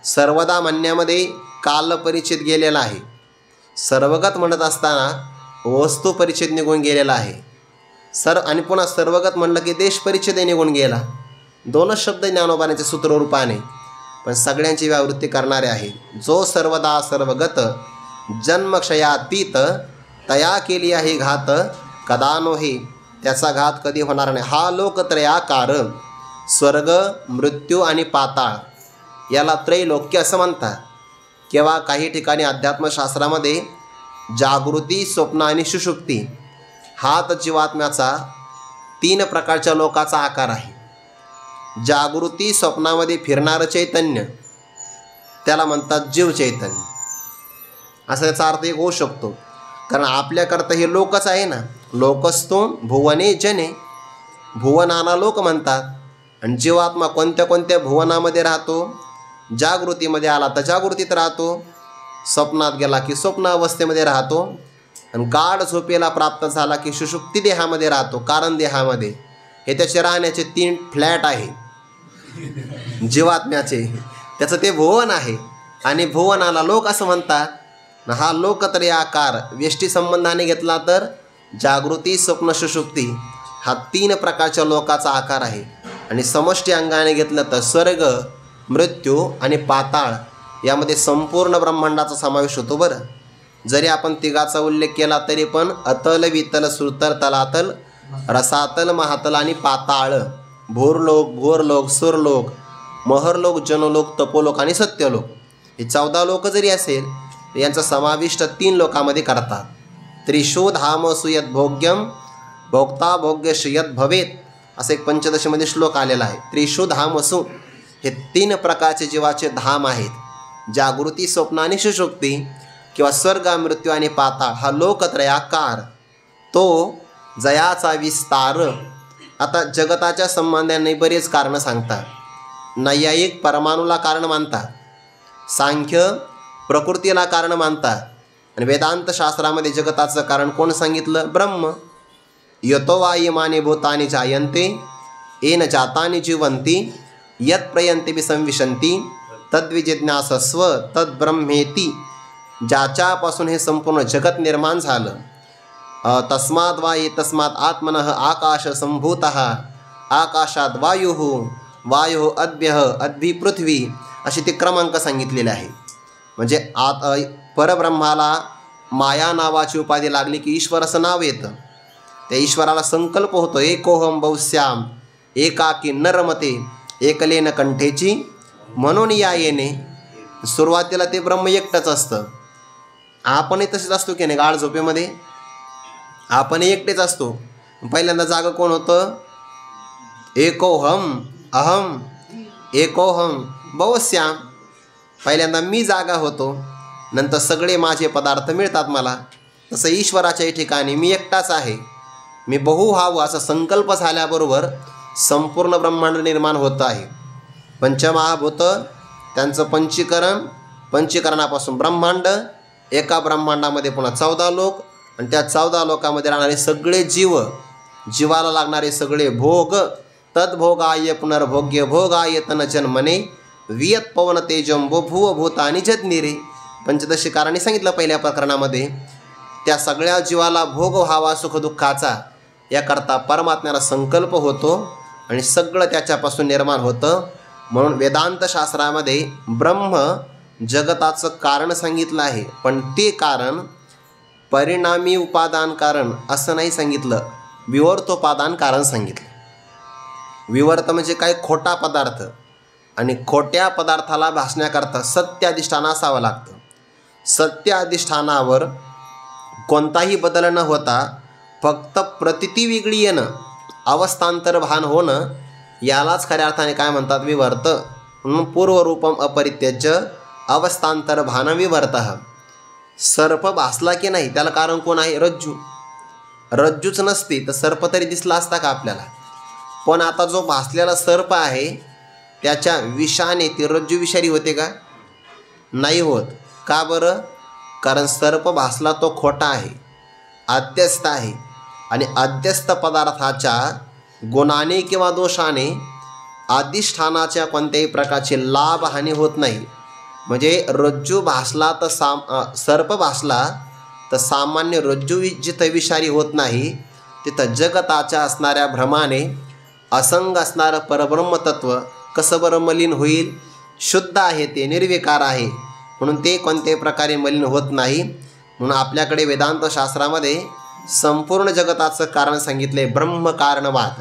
सर्वदा म्हणण्यामध्ये काल परिच्छेद गेलेला आहे. सर्वगत म्हणत असताना वस्तू परिच्छेद निघून गेलेला आहे. आणि पुन्हा सर्वगत म्हणलं की देश परिच्छेद निघून गेला. दोनच शब्द ज्ञानोबांचे सूत्ररूपाने, पण सगळ्यांची व्यावृत्ती करणारे आहे. जो सर्वदा सर्वगत जन्मक्षयातीत तया केली आहे घात कदा नोहे. त्याचा घात कधी होणार नाही. हा लोकत्रयाकार, स्वर्ग, मृत्यू आणि पाताळ याला त्रैलोक्य असं म्हणतात. किंवा काही ठिकाणी अध्यात्मशास्त्रामध्ये जागृती, स्वप्न आणि सुषुप्ती हात जीवात्म्याचा 3 प्रकारच्या लोकाचा आकार आहे. जागृती स्वप्नामध्ये फिरणारं चैतन्य त्याला म्हणतात जीव चैतन्य. असा त्याचा अर्थ एक होऊ शकतो. कारण आपल्याकरता हे लोकच आहे ना. लोकस्तो भुवने जने, भुवनाना लोक म्हणतात. आणि जीवात्मा कोणत्या कोणत्या भुवनामध्ये राहतो? जागृतीमध्ये आला तर जागृतीत राहतो, स्वप्नात गेला की स्वप्न अवस्थेमध्ये राहतो, आणि गाढ झोपेला प्राप्त झाला की सुषुप्ती देहामध्ये राहतो, कारण देहामध्ये. हे त्याचे राहण्याचे 3 फ्लॅट आहे जीवात्म्याचे. त्याचं ते भुवन आहे. आणि भुवनाला लोक असं म्हणतात. हा लोकत्रय आकार व्यष्टी संबंधाने घेतला तर जागृती, स्वप्न, सुषुप्ती हा 3 प्रकारच्या लोकाचा आकार आहे. आणि समष्टी अंगाने घेतलं तर स्वर्ग, मृत्यू आणि पाताळ यामध्ये संपूर्ण ब्रह्मांडाचा समावेश होतो. बरं, जरी आपण तिघाचा उल्लेख केला तरी पण अतल, वितल, सुरतल, तलातल, रसातल, महातल आणि पाताळ, भूरलोक, भूरलोक, सुरलोक, महरलोक, जनलोक, तपोलोक आणि सत्यलोक हे 14 लोक जरी असेल तर यांचा समाविष्ट 3 लोकांमध्ये करतात. त्रिशो धामसु यद भोग्यम भोक्ता भोग्यश यद भवेत असं एक पंचदशीमध्ये श्लोक आलेला आहे. त्रिशो धामसु हे 3 प्रकारचे जीवाचे धाम आहेत. जागृती, स्वप्न आणि सुषुप्ती किंवा स्वर्ग, मृत्यू आणि पाताळ हा लोकत्रयाकार, तो जयाचा विस्तार. आता जगताच्या संबंधाने बरेच कारणं सांगतात. नैयायिक परमाणूला कारण मानतात, सांख्य प्रकृतीला कारण मानतात, आणि वेदांत शास्त्रामध्ये जगताचं कारण कोण सांगितलं? ब्रह्म. यतो वा इमानी भूतानि जायन्ते येन जातानि जीवन्ति यत् प्रयन्ति विसंविशन्ति तद्विजिज्ञासस्व तद्ब्रह्मेति. ज्याच्यापासून हे संपूर्ण जगत निर्माण झालं. तस्माद् वा एतस्मात् आत्मनः आकाश संभूतः आकाशात वायुः वायुः अद्भ्यः अद्भि पृथ्वी अशी ते क्रमांक सांगितलेले आहे. म्हणजे परब्रह्माला माया नावाची उपाधी लागली की ईश्वर असं नाव येतं. त्या ईश्वराला संकल्प होतो एकोहम बहुश्याम एकाकी न रमते एकलेन कंठेची म्हणून या येणे. सुरुवातीला ते ब्रह्म एकटंच असतं. आपणही तसेच असतो की नाही, गाढ झोपेमध्ये आपणही एकटेच असतो. पहिल्यांदा जागा कोण होतं? एकोहम अहम एकोहम बहुश्याम. पहिल्यांदा मी जागा होतो, नंतर सगळे माझे पदार्थ मिळतात मला. तसं ईश्वराच्याही ठिकाणी मी एकटाच आहे, मी बहु व्हावं असा संकल्प झाल्याबरोबर संपूर्ण ब्रह्मांड निर्माण होतं आहे. पंचमहाभूत त्यांचं पंचीकरणापासून ब्रह्मांड, एका ब्रह्मांडामध्ये पुन्हा 14 लोक आणि त्या 14 लोकामध्ये राहणारे सगळे जीव, जीवाला लागणारे सगळे भोग, तद्भोगाय पुनर्भोग्य भोगाय तनजन्मने वियत पवन तेजंबो भुव भूतानि जज्ञिरे. पंचदशी कारणी सांगितलं पहिल्या प्रकरणामध्ये. त्या सगळ्या जीवाला भोग व्हावा सुखदुःखाचा याकरता परमात्म्याला संकल्प होतो आणि सगळं त्याच्यापासून निर्माण होतं. म्हणून वेदांत शास्त्रामध्ये ब्रह्म जगताचं कारण सांगितलं आहे, पण ते कारण परिणामी उपादान कारण असं नाही सांगितलं, विवर्तोपादान कारण सांगितलं. विवर्त म्हणजे काय? खोटा पदार्थ. आणि खोट्या पदार्थाला भासण्याकरता सत्य अधिष्ठान असावं लागतं. सत्य अधिष्ठानावर कोणताही बदल न होता फक्त प्रतिती वेगळी येणं, अवस्थांतर भान होणं, यालाच खऱ्या अर्थाने काय म्हणतात? विवर्त. म्हणून पूर्वरूपम अपरित्यज्य अवस्थांतर भान विवर्तः. सर्प भासला की नाही त्याला कारण कोण आहे? रज्जू. रज्जूच नसती तर सर्प तरी दिसला असता का आपल्याला? पण आता जो भासलेला सर्प आहे त्याच्या विषाने ती रज्जू विषारी होते का? नाही होत. का बरं? कारण सर्प भासला तो खोटा आहे, अध्यस्त आहे. आणि अध्यस्त पदार्थाच्या गुणाने किंवा दोषाने अधिष्ठानाच्या कोणत्याही प्रकारची लाभ हानी होत नाही. म्हणजे रज्जू भासला तर सर्प भासला तर सामान्य रज्जू जिथं विषारी होत नाही तिथं जगताच्या असणाऱ्या भ्रमाने असंग असणारं परब्रह्मतत्व कसं बरं मलिन होईल? शुद्ध आहे, ते निर्विकार आहे, म्हणून ते कोणत्याही प्रकारे मलिन होत नाही. म्हणून आपल्याकडे वेदांत शास्त्रामध्ये संपूर्ण जगताचं कारण सांगितले ब्रह्मकारणवाद.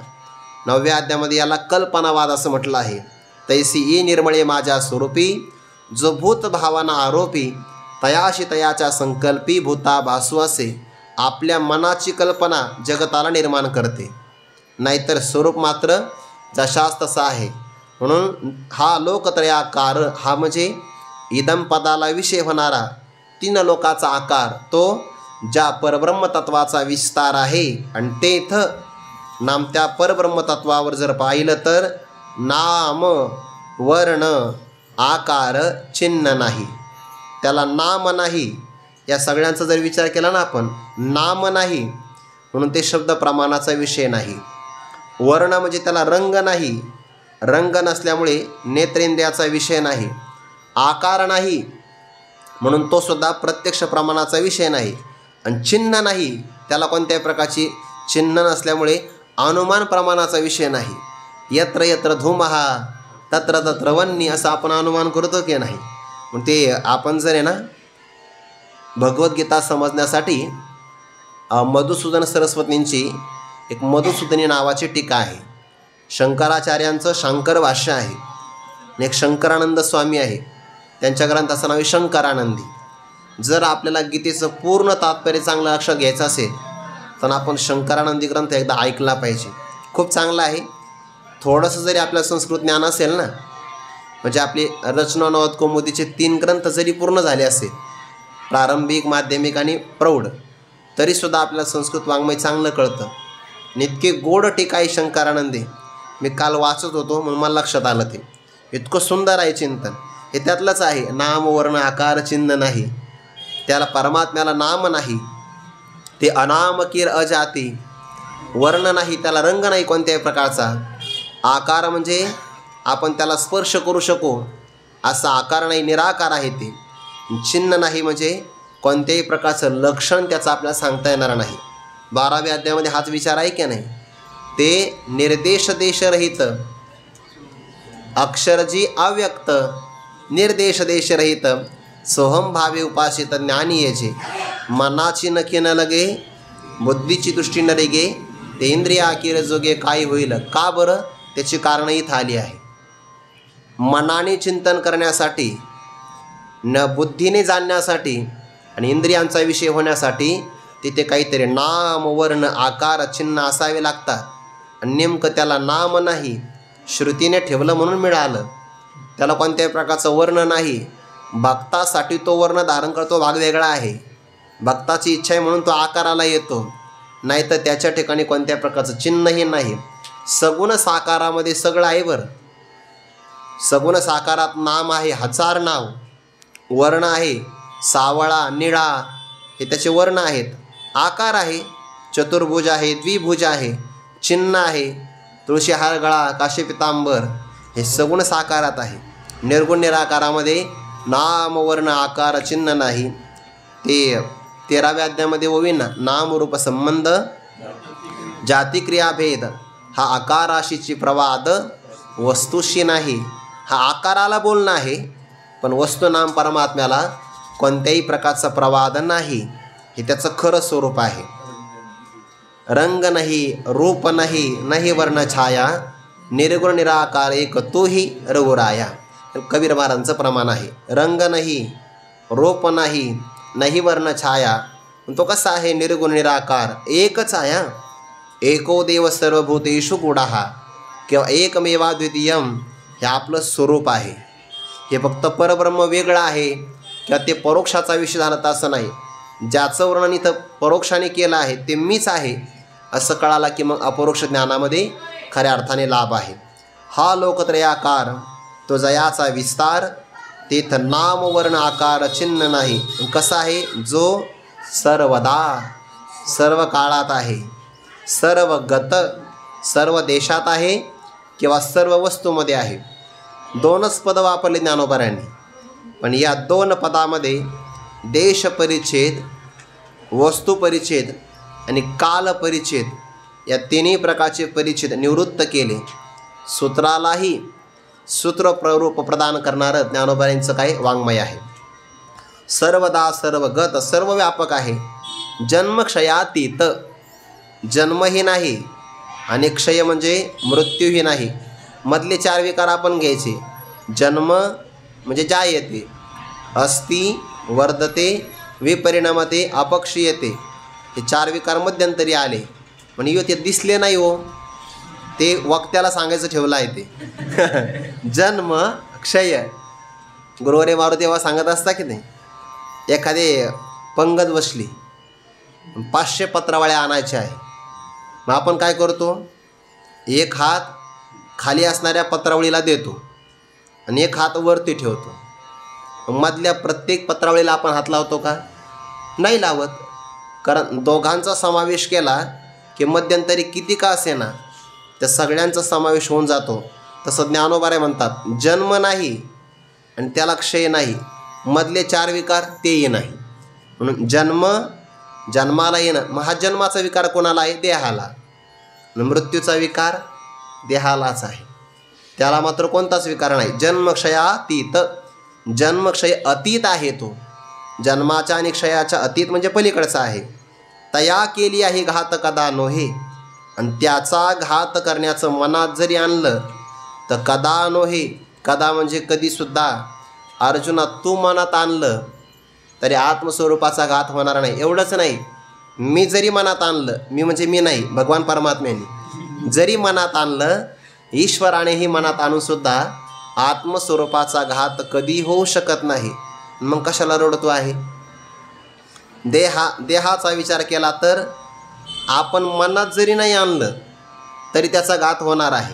9व्या अध्यायामध्ये याला कल्पनावाद असं म्हटलं आहे. तैसी ई निर्मळे माझ्या स्वरूपी, जो भूत भावना आरोपी, तयाशी तयाच्या संकल्पी भूता भासू असे. आपल्या मनाची कल्पना जगताला निर्माण करते, नाहीतर स्वरूप मात्र जशास तसा आहे. म्हणून हा लोकत्रयाकार, हा म्हणजे इदम पदाला विषय होणारा 3 लोकाचा आकार, तो ज्या परब्रह्मतत्वाचा विस्तार आहे. आणि ते इथं नामत्या परब्रह्मतत्वावर जर पाहिलं तर नाम वर्ण आकार चिन्ह नाही, त्याला नाम नाही. या सगळ्यांचा जर विचार केला ना आपण, नाम नाही म्हणून ते शब्द प्रमाणाचा विषय नाही. वर्ण म्हणजे त्याला रंग नाही, रंग नसल्यामुळे नेत्रेंद्रियाचा विषय नाही. आकार नाही म्हणून तो सुद्धा प्रत्यक्ष प्रमाणाचा विषय नाही. आणि चिन्ह नाही, त्याला कोणत्याही प्रकारची चिन्ह नसल्यामुळे अनुमान प्रमाणाचा विषय नाही. यत्र यत्र धूमः तत्र तत्र वन्नी असं आपण अनुमान करतो की नाही? मग ते आपण जर आहे ना भगवद्गीता समजण्यासाठी मधुसूदन सरस्वतींची एक मधुसूदनी नावाची टीका आहे. शंकराचार्यांचं शंकर भाष्य आहे आणि एक शंकरानंद स्वामी आहे, त्यांच्या ग्रंथाचं नाव आहे शंकरानंदी. जर आपल्याला गीतेचं पूर्ण तात्पर्य चांगलं लक्षात घ्यायचं असेल तर आपण शंकरानंदी ग्रंथ एकदा ऐकला पाहिजे. खूप चांगला आहे. थोडंसं जरी आपल्याला संस्कृत ज्ञान असेल ना, म्हणजे आपली रचना नवद कौमुदीचे 3 ग्रंथ जरी पूर्ण झाले असेल, प्रारंभिक, माध्यमिक आणि प्रौढ, तरीसुद्धा आपल्याला संस्कृत वाङ्मय चांगलं कळतं. इतके गोड टीका आहे शंकरानंदी. मी काल वाचत होतो म्हणून मला लक्षात आलं, ते इतकं सुंदर आहे चिंतन. हे त्यातलंच आहे. नाम वर्ण आकार चिन्ह नाही, त्याला परमात्म्याला नाम नाही, ते अनामकीर अजाती. वर्ण नाही, त्याला रंग नाही कोणत्याही प्रकारचा. आकार म्हणजे आपण त्याला स्पर्श करू शकू असा आकार नाही, निराकार आहे ते. चिन्ह नाही म्हणजे कोणत्याही प्रकारचं लक्षण त्याचं आपल्याला सांगता येणार नाही. 12व्या अध्यायामध्ये हाच विचार आहे की नाही? ते निर्देश देशरहित, अक्षरजी अव्यक्त, निर्देश देशरहित, सोहम भावे उपासित ज्ञानी येजे. मनाची नखे न लगे, बुद्धीची दृष्टी न रेगे, ते इंद्रिया अखेर जोगे काय होईल. का बरं? त्याची कारणं इथं आली आहे. मनाने चिंतन करण्यासाठी, न बुद्धीने जाणण्यासाठी आणि इंद्रियांचा विषय होण्यासाठी तिथे काहीतरी नाम वर्ण आकार चिन्ह असावे लागतात. आणि नेमकं त्याला नाम नाही, श्रुतीने ठेवलं म्हणून मिळालं. त्याला कोणत्याही प्रकारचं वर्ण नाही. भक्तासाठी तो वर्ण धारण करतो भाग वेगळा आहे. भक्ताची इच्छा आहे म्हणून तो आकाराला येतो, नाही तर त्याच्या ठिकाणी कोणत्या प्रकारचं चिन्हही नाही. सगुण साकारामध्ये सगळं आहे बरं. सगुण साकारात नाम आहे, हजार नाव, वर्ण आहे, सावळा, निळा हे त्याचे वर्ण आहेत. आकार आहे, चतुर्भुज आहे, द्विभुज आहे, चिन्ह आहे, तुळशी हार गळा, काशी पितांबर, हे सगुण साकारात आहे. निर्गुण निराकारामध्ये नाम, वर्ण, आकार, चिन्ह नाही. ते 13व्या अध्यायामध्ये होईन ना, नाम रूप संबंध, जाती क्रिया भेद, हा आकाराशीची प्रवाद, वस्तूशी नाही. हा आकाराला बोलणं आहे, पण वस्तू नाम परमात्म्याला कोणत्याही प्रकारचा प्रवाद नाही. हे त्याचं खरं स्वरूप आहे. रंग नाही, रूप नाही, नाही वर्ण छाया, निर्गुण निराकार एक तोही रघुराया. कबीर महाराजांचं प्रमाण आहे. रंग नाही, रूप नाही, नाही वर्ण छाया, तो कसा आहे? निर्गुण निराकार एकच आहे. एको देव सर्वभूतेषु गुढः, किंवा एकमेवा द्वितीयम, हे आपलं स्वरूप आहे. हे फक्त परब्रह्म वेगळं आहे किंवा ते परोक्षाचा विषय झाला तर असं नाही. ज्याचं वर्णन इथं परोक्षाने केलं आहे ते मीच आहे असं कळाला की मग अपरोक्ष ज्ञानामध्ये खऱ्या अर्थाने लाभ आहे. हा लोकत्रयाकार तो जयाचा विस्तार, तेथ नाम, वर्ण, आकार, चिन्ह नाही. कसा आहे? जो सर्वदा, सर्व काळात आहे, सर्व गत, सर्व देशात आहे किंवा सर्व वस्तूमध्ये आहे. दोनच पदं वापरले ज्ञानोबाऱ्यांनी, पण या दोन पदामध्ये देश परिच्छेद, वस्तू परिच्छेद आणि काल परिच्छेद या तिन्ही प्रकारचे परिच्छेद निवृत्त केले. सूत्रालाही सूत्र प्ररूप प्रदान करणारं ज्ञानोबाऱ्यांचं काय वाङ्मय आहे. सर्वदा, सर्वगत, सर्व व्यापक आहे. जन्मक्षयातीत, जन्मही नाही आणि क्षय म्हणजे मृत्यूही नाही. मधले 4 विकार आपण घ्यायचे. जन्म म्हणजे जायते, अस्ति, वर्धते, विपरिणामते, अपक्षीयते, हे 4 विकार मध्यंतरी आले, पण ते दिसले नाही हो. ते वक्त्याला सांगायचं ठेवलं आहे ते. जन्म, क्षय, गुरुवारे मारू तेव्हा सांगत असता की नाही. एखादे पंगत बसली, 500 पत्रावळ्या आणायच्या आहे, मग आपण काय करतो? एक हात खाली असणाऱ्या पत्रावळीला देतो आणि एक हात वरती ठेवतो. मधल्या प्रत्येक पत्रावळीला आपण हात लावतो का? नाही लावत, कारण दोघांचा समावेश केला की मध्यंतरी किती का असेना त्या सगळ्यांचा समावेश होऊन जातो. तसं ज्ञानोबारे म्हणतात, जन्म नाही आणि त्याला क्षय नाही, मधले 4 विकार तेही नाही. म्हणून जन्म, जन्माला येणं, मग हा जन्माचा विकार कोणाला आहे? देहाला. मृत्यूचा विकार देहालाच आहे, त्याला मात्र कोणताच विकार नाही. जन्मक्षयातीत, जन्मक्षय अतीत आहे तो. जन्माच्या आणि क्षयाच्या अतीत म्हणजे पलीकडचा आहे. तया केली आहे घात कदा नोहे, आणि त्याचा घात करण्याचं मनात जरी आणलं तर कदा नोहे. कदा म्हणजे कधीसुद्धा. अर्जुना, तू मनात आणलं तरी आत्मस्वरूपाचा घात होणार नाही. एवढंच नाही, मी जरी मनात आणलं, मी म्हणजे मी नाही, भगवान परमात्म्याने जरी मनात आणलं, ईश्वरानेही मनात आणूनसुद्धा आत्मस्वरूपाचा घात कधी होऊ शकत नाही. मग कशाला रडतो आहे? देहाचा विचार केला तर आपण मनात जरी नाही आणलं तरी त्याचा घात होणार आहे,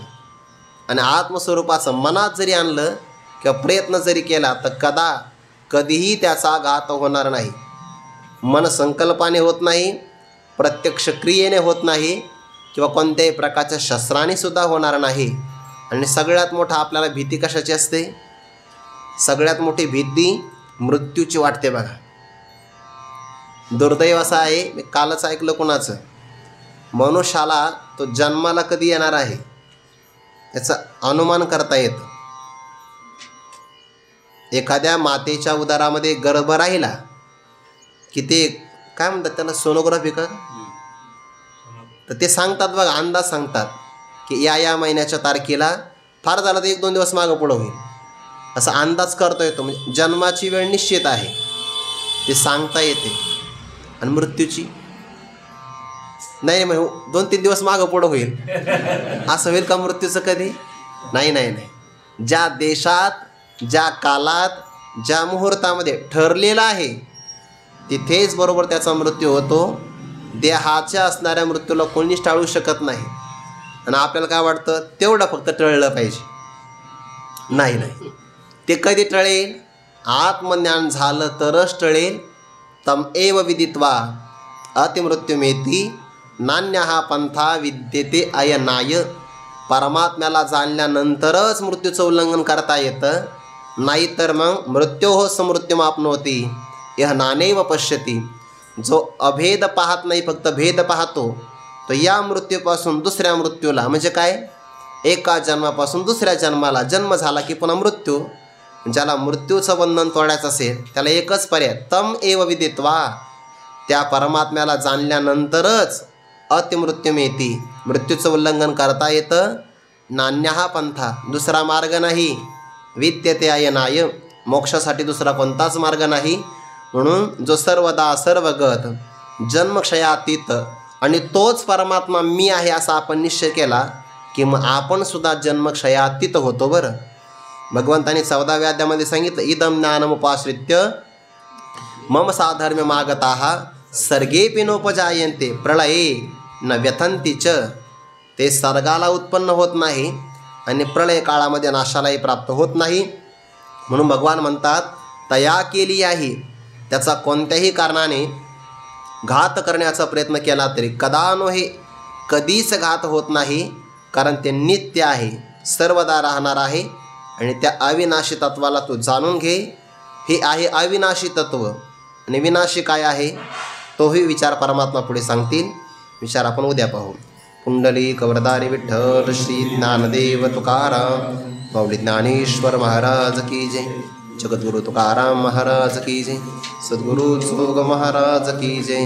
आणि आत्मस्वरूपाचं मनात जरी आणलं किंवा प्रयत्न जरी केला तर कधीही त्याचा घात होणार नाही. मन संकल्पाने होत नाही, प्रत्यक्ष क्रियेने होत नाही, किंवा कोणत्याही प्रकारच्या शस्त्राने सुद्धा होणार नाही. आणि सगळ्यात मोठा आपल्याला भीती कशाची असते? सगळ्यात मोठी भीती मृत्यूची वाटते बघा. दुर्दैव असं आहे, मी कालच ऐकलं कोणाचं, मनुष्याला तो जन्माला कधी येणार आहे याचा अनुमान करता येतं. एखाद्या मातेच्या उदरामध्ये गर्भ राहिला की ते काय म्हणतात त्याला, सोनोग्राफी का, तर ते सांगतात बघा, अंदाज सांगतात की या महिन्याच्या तारखेला फार झालं तर 1-2 दिवस मागं पुढं होईल, असा अंदाज करता येतो. म्हणजे जन्माची वेळ निश्चित आहे, ते सांगता येते. आणि मृत्यूची नाही, मग 2-3 दिवस मागं पुढं होईल असं होईल का मृत्यूचं कधी? नाही नाही नाही. ज्या देशात, ज्या कालात, ज्या मुहूर्तामध्ये ठरलेलं आहे तिथेच बरोबर त्याचा मृत्यू होतो. देहाच्या असणाऱ्या मृत्यूला कोणीच टाळू शकत नाही. आणि आपल्याला काय वाटतं, तेवढं फक्त टळलं पाहिजे. नाही नाही, ते कधी टळेल? आत्मज्ञान झालं तरच टळेल. तम एव विदित्वा अतिमृत्युमेती नान्यहा पंथा विद्यते अयनाय. परमात्म्याला जाणल्यानंतरच मृत्यूचं उल्लंघन करता येतं. नाहीतर मग मृत्योः समृत्युमाप्नोति यह नानेव पश्यति. जो अभेद पाहत नाही, फक्त भेद पाहतो, तो या मृत्यूपासून दुसऱ्या मृत्यूला, म्हणजे काय, एका जन्मापासून दुसऱ्या जन्माला, जन्म झाला की पुन्हा मृत्यू. ज्याला मृत्यूचं बंधन तोडायचं असेल त्याला एकच पर्याय, तम एव विदित्वा, त्या परमात्म्याला जाणल्यानंतरच अतिमृत्युमेती, मृत्यूचं उल्लंघन करता येतं. नान्यहा पंथा, दुसरा मार्ग नाही. विद्यते अयनाय, मोक्षासाठी दुसरा कोणताच मार्ग नाही. म्हणून जो सर्वदा सर्वगत जन्मक्षयातीत आणि तोच परमात्मा मी आहे असा आपण निश्चय केला की मग आपण सुद्धा जन्मक्षयातीत होतो. बरं, भगवंतांनी 14व्या अध्यायामध्ये सांगितलं, इदम ज्ञानमुपाश्रित्य मम साधर्म्य मागताः सर्गेपि नोपजायन्ते प्रलये न व्यथन्ति च. ते सर्गाला उत्पन्न होत नाही आणि प्रलय काळामध्ये नाशालाही प्राप्त होत नाही. म्हणून भगवान म्हणतात, तया केली आहे, त्याचा कोणत्याही कारणाने घात करण्याचा प्रयत्न केला तरी कदा नोहे, कधीच घात होत नाही. कारण ते नित्य आहे, सर्वदा राहणार आहे. आणि त्या अविनाशी तत्वाला तू जाणून घे. हे आहे अविनाशी तत्व, आणि विनाशी काय आहे तोही विचार परमात्मा पुढे सांगतील. विचार आपण उद्या पाहू. पुंडलिक वरदारी विठ्ठल श्री ज्ञानदेव तुकाराम माऊली ज्ञानेश्वर महाराज की जय. जगद्गुरु तुकाराम महाराज की जय. सद्गुरु जोग महाराज की जय.